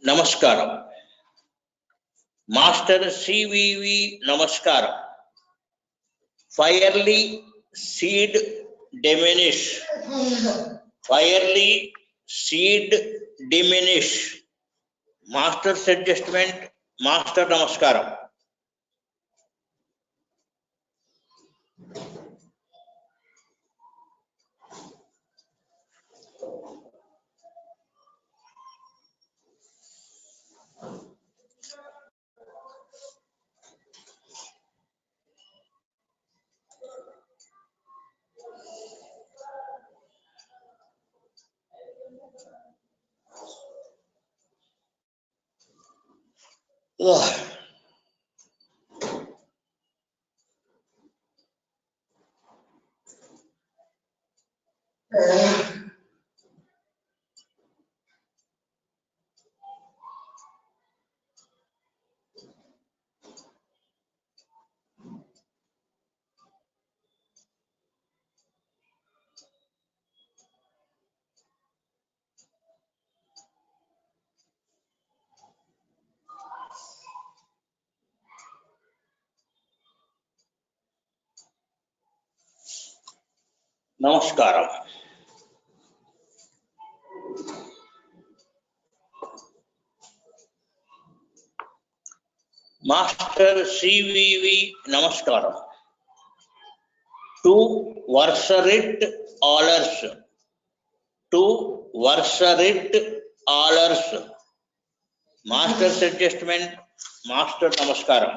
నమస్కారం. Master CVV నమస్కారం. Fairly seed diminish master's adjustment. Master నమస్కారం. నమస్కారం. Master CVV నమస్కారం. Two verserit allers master's adjustment. Master నమస్కారం.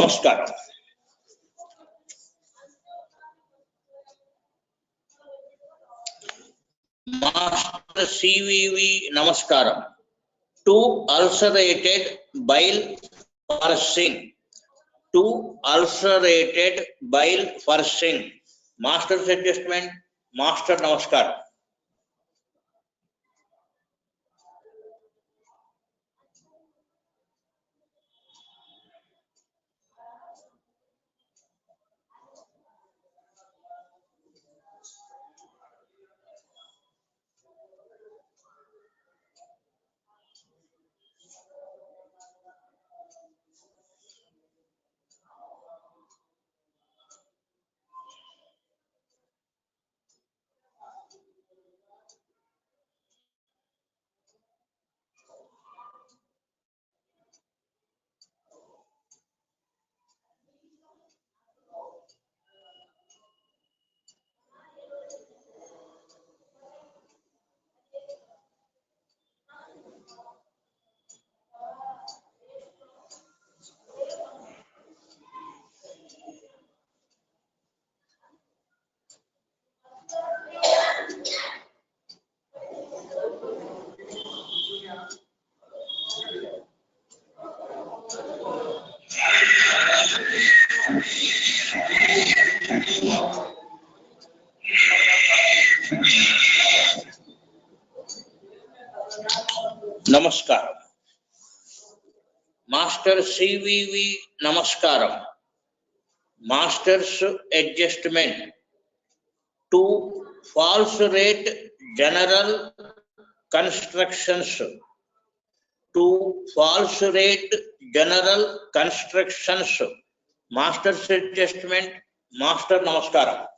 నమస్కారం. మాస్టర్ సివివి నమస్కారం. To ulcerated bile forcing. To ulcerated bile forcing. Master adjustment. Master నమస్కారం. నమస్కారం. మాస్టర్ సివివి నమస్కారం. Master's adjustment. To falls rate general constructions. To falls rate general constructions. Master's adjustment. Master నమస్కారం.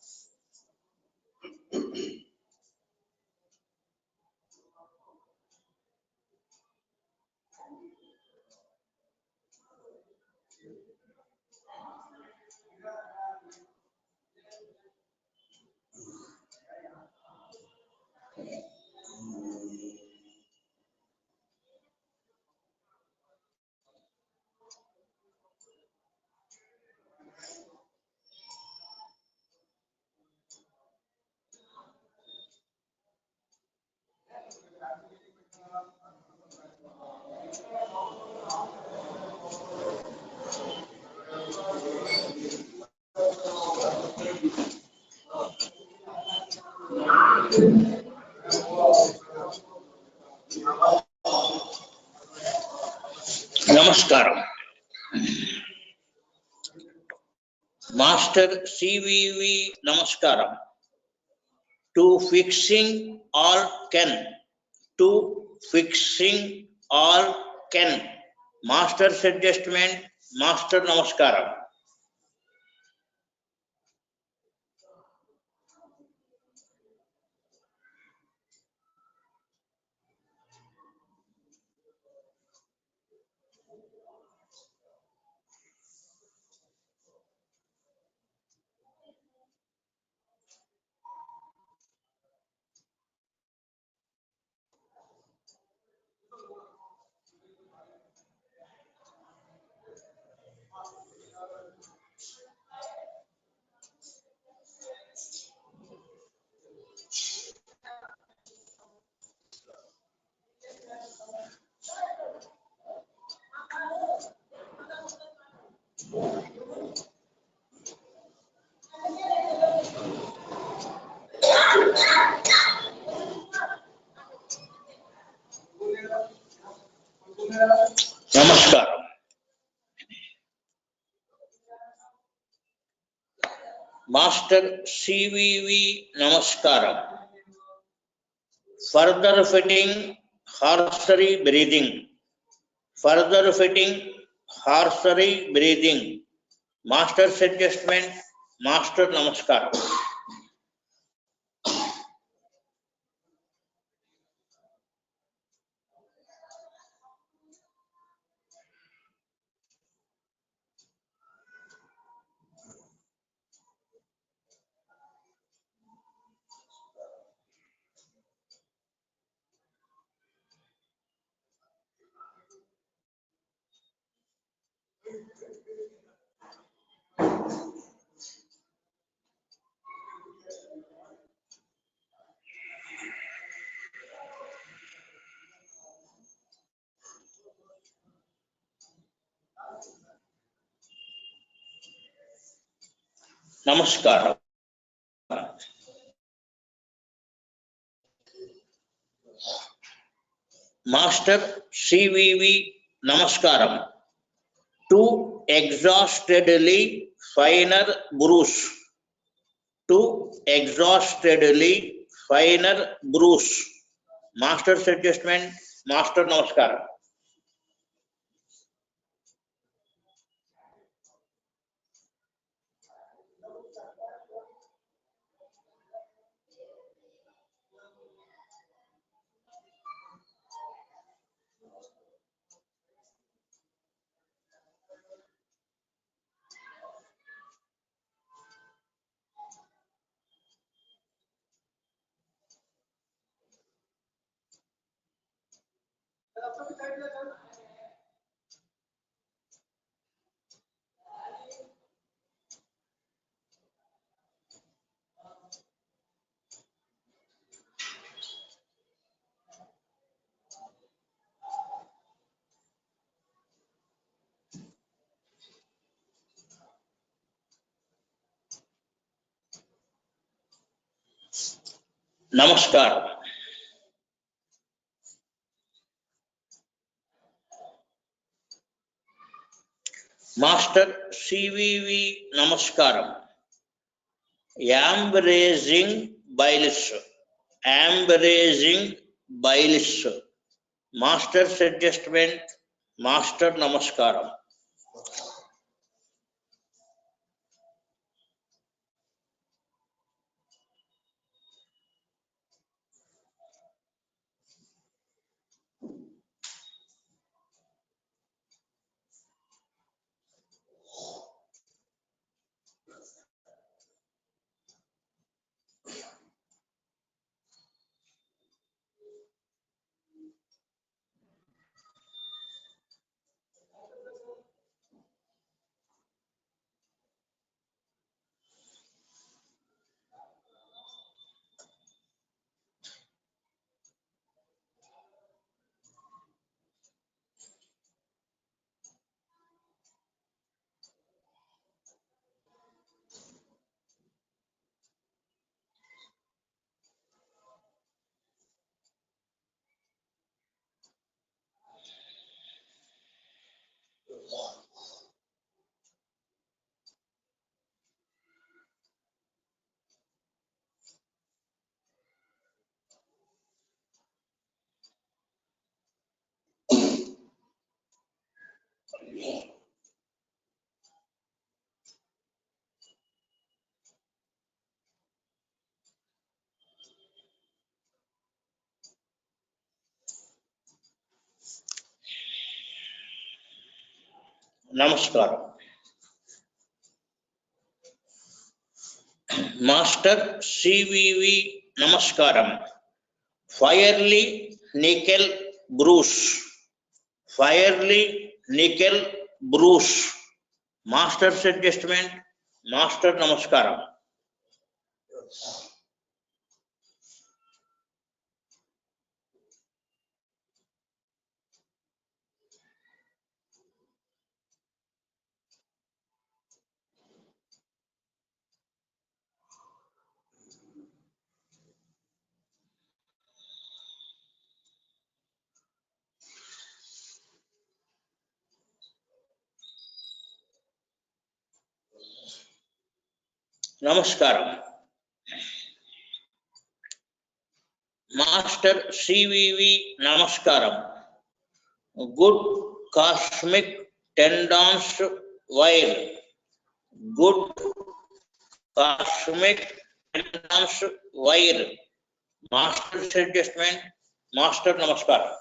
నమస్కారం. Master CVV నమస్కారం. To fixing all can. To fixing all can. Master's adjustment. Master నమస్కారం. నమస్కారం. Master CVV నమస్కారం. Further fitting హార్సరీ breathing. Further fitting హార్సరీ breathing. Master's adjustment. Master నమస్కారం. Namaskaram. Master CVV Namaskaram. To exhaustedly finer Bruce. To exhaustedly finer Bruce. Master's adjustment, Master Namaskaram. Namaskaram. Master CVV Namaskaram. Embracing Bailis. Embracing Bailis. Master's adjustment, Master Namaskaram. Namaskaram. Master CVV Namaskaram. Firely Nickel Bruce. Firely Nickel Bruce. Master's adjustment, Master Namaskaram. Namaskaram. Master CVV Namaskaram. Good cosmic tendons wire. Good cosmic tendons wire. Master adjustment, Master Namaskaram.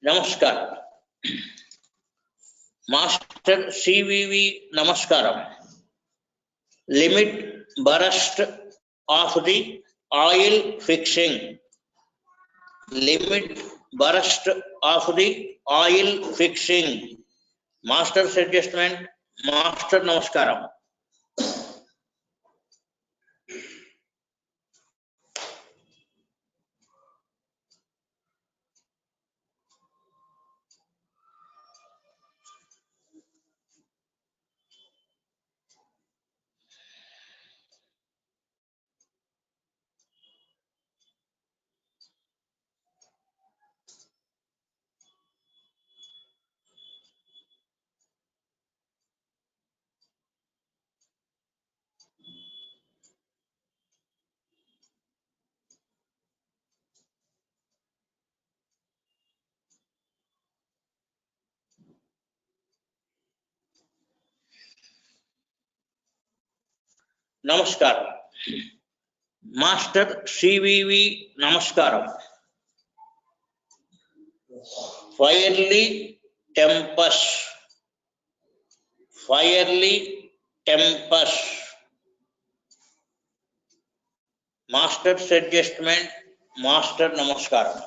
नमस्कार master CVV नमस्कारम limit burst of the oil fixing limit burst of the oil fixing master adjustment master namaskaram नमस्कार master CVV नमस्कारम fierly tempest master adjustment master namaskaram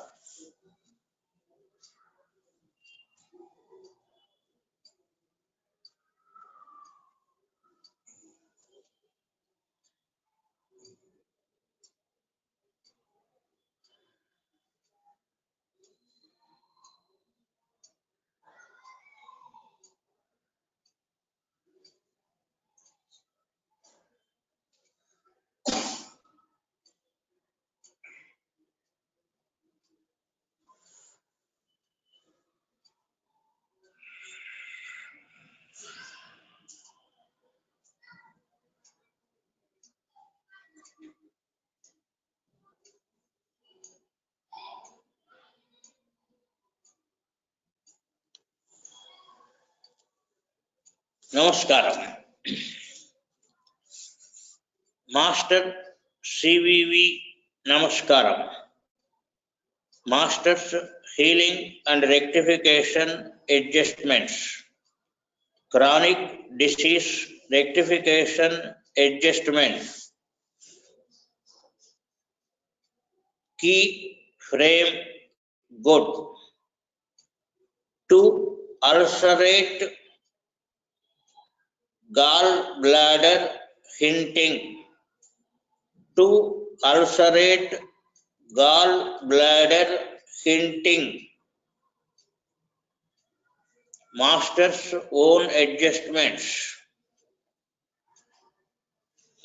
नमस्कारम master CVV नमस्कारम masters healing and rectification adjustments chronic disease rectification adjustment key frame good to ulcerate gallbladder hinting to ulcerate gallbladder hinting master's own adjustments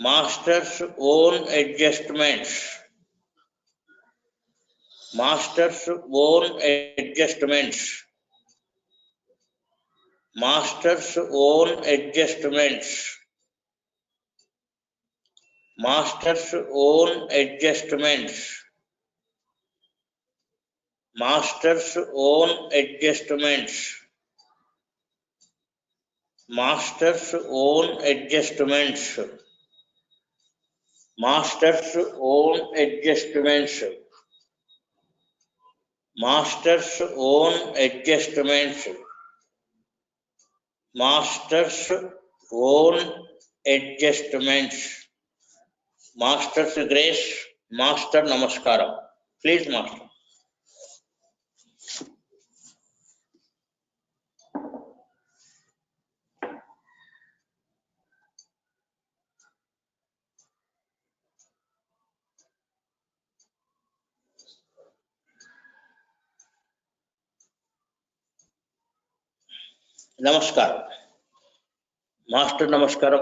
master's own adjustments master's own adjustments master's own adjustments master's own adjustments master's own adjustments master's own adjustments master's own adjustments master's own adjustments master's own adjustments master's grace master namaskaram please master नमस्कार master नमस्कारम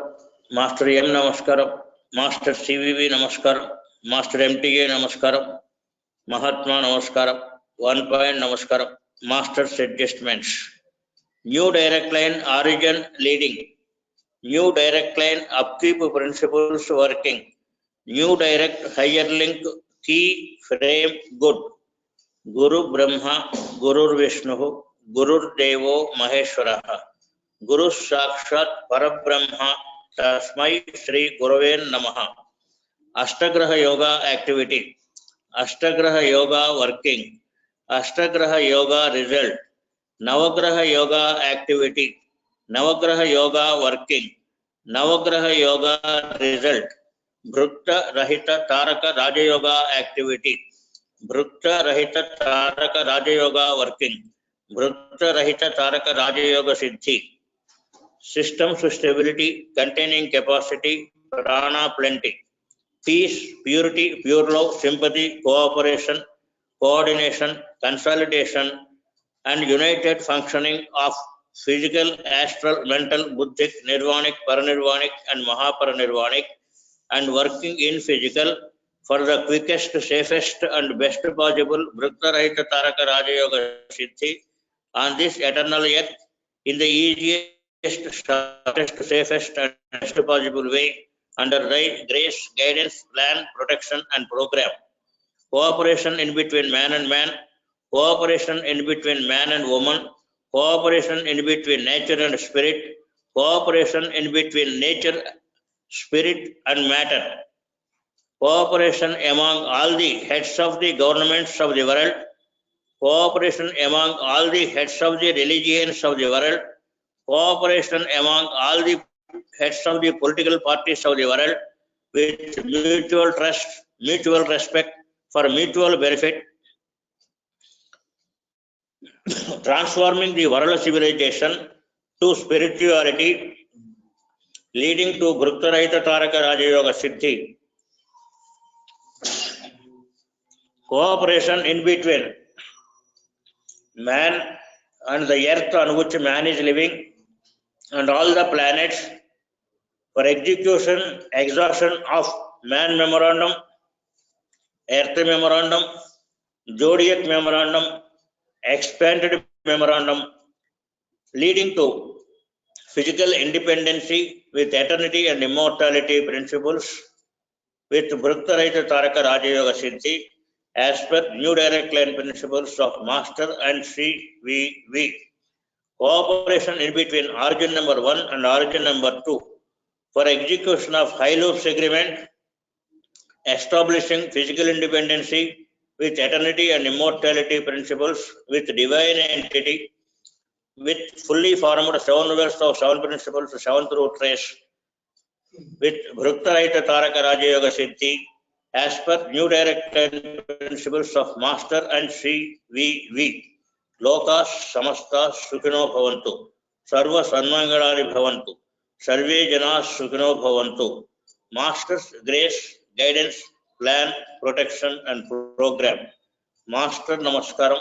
master M नमस्कारम master CVV नमस्कारम master MTA नमस्कारम महात्मा नमस्कारम 1 point नमस्कारम masters adjustments new direct line origin leading new direct line upkeep principles working new direct higher link key frame good गुरु ब्रह्मा गुरुर्विष्णु गुरुर्देवो महेश्वरः गुरु साक्षात् परब्रह्म तस्मै श्री गुरवे नमः Ashtagraha Yoga activity Ashtagraha Yoga working Ashtagraha Yoga result, Navagraha Yoga activity, Navagraha Yoga working, Navagraha Yoga result, Bhrukta Rahita Taraka Raja Yoga activity, Bhrukta Rahita Taraka Raja Yoga working, Bhrukta Rahita Taraka Raja Yoga Siddhi, systems to stability, containing capacity, prana plenty, peace, purity, pure love, sympathy, cooperation, coordination, consolidation, and united functioning of physical, astral, mental, buddhic, nirvanic, paranirvanic, and mahaparanirvanic, and working in physical for the quickest, safest, and best possible Bhrukta-Rahita Taraka Raja Yoga Siddhi on this eternal earth in the easiest, shortest, safest, and best possible way under thy grace, guidance, plan, protection, and program. Cooperation in between man and man, cooperation in between man and woman, cooperation in between nature and spirit, cooperation in between nature, spirit, and matter, cooperation among all the heads of the governments of the world, cooperation among all the heads of the religions of the world, cooperation among all the heads of the political parties of the world, with mutual trust, mutual respect, for mutual benefit, transforming the world civilization to spirituality, leading to Bhrukta-Rahita Taraka Raja Yoga Siddhi. Cooperation in between man and the earth on which man is living and all the planets for execution, exhaustion of man memorandum, earth memorandum, zodiac memorandum, expanded memorandum, leading to physical independency with eternity and immortality principles with Bhrukta-Rahita Taraka Raja Yoga Siddhi as per new direct line principles of Master and CVV. Cooperation in between origin number 1 and origin number 2 for execution of high loops agreement, establishing physical independency with eternity and immortality principles with divine entity, with fully formed 7 levels of 7 principles, 7th root trace, with Bhrukta-Rahita Taraka Raja Yoga Siddhi as per new direct principles of Master and CVV. Lokas Samasta Sukhino Bhavantu, Sarva Sanmangalani Bhavantu, Sarve Janas Sukhino Bhavantu. Master's grace, guidance, plan, protection, and program. Master Namaskaram.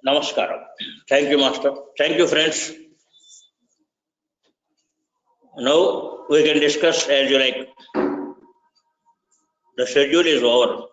Namaskaram. Thank you, Master. Thank you, friends. Now we can discuss as you like. The schedule is over.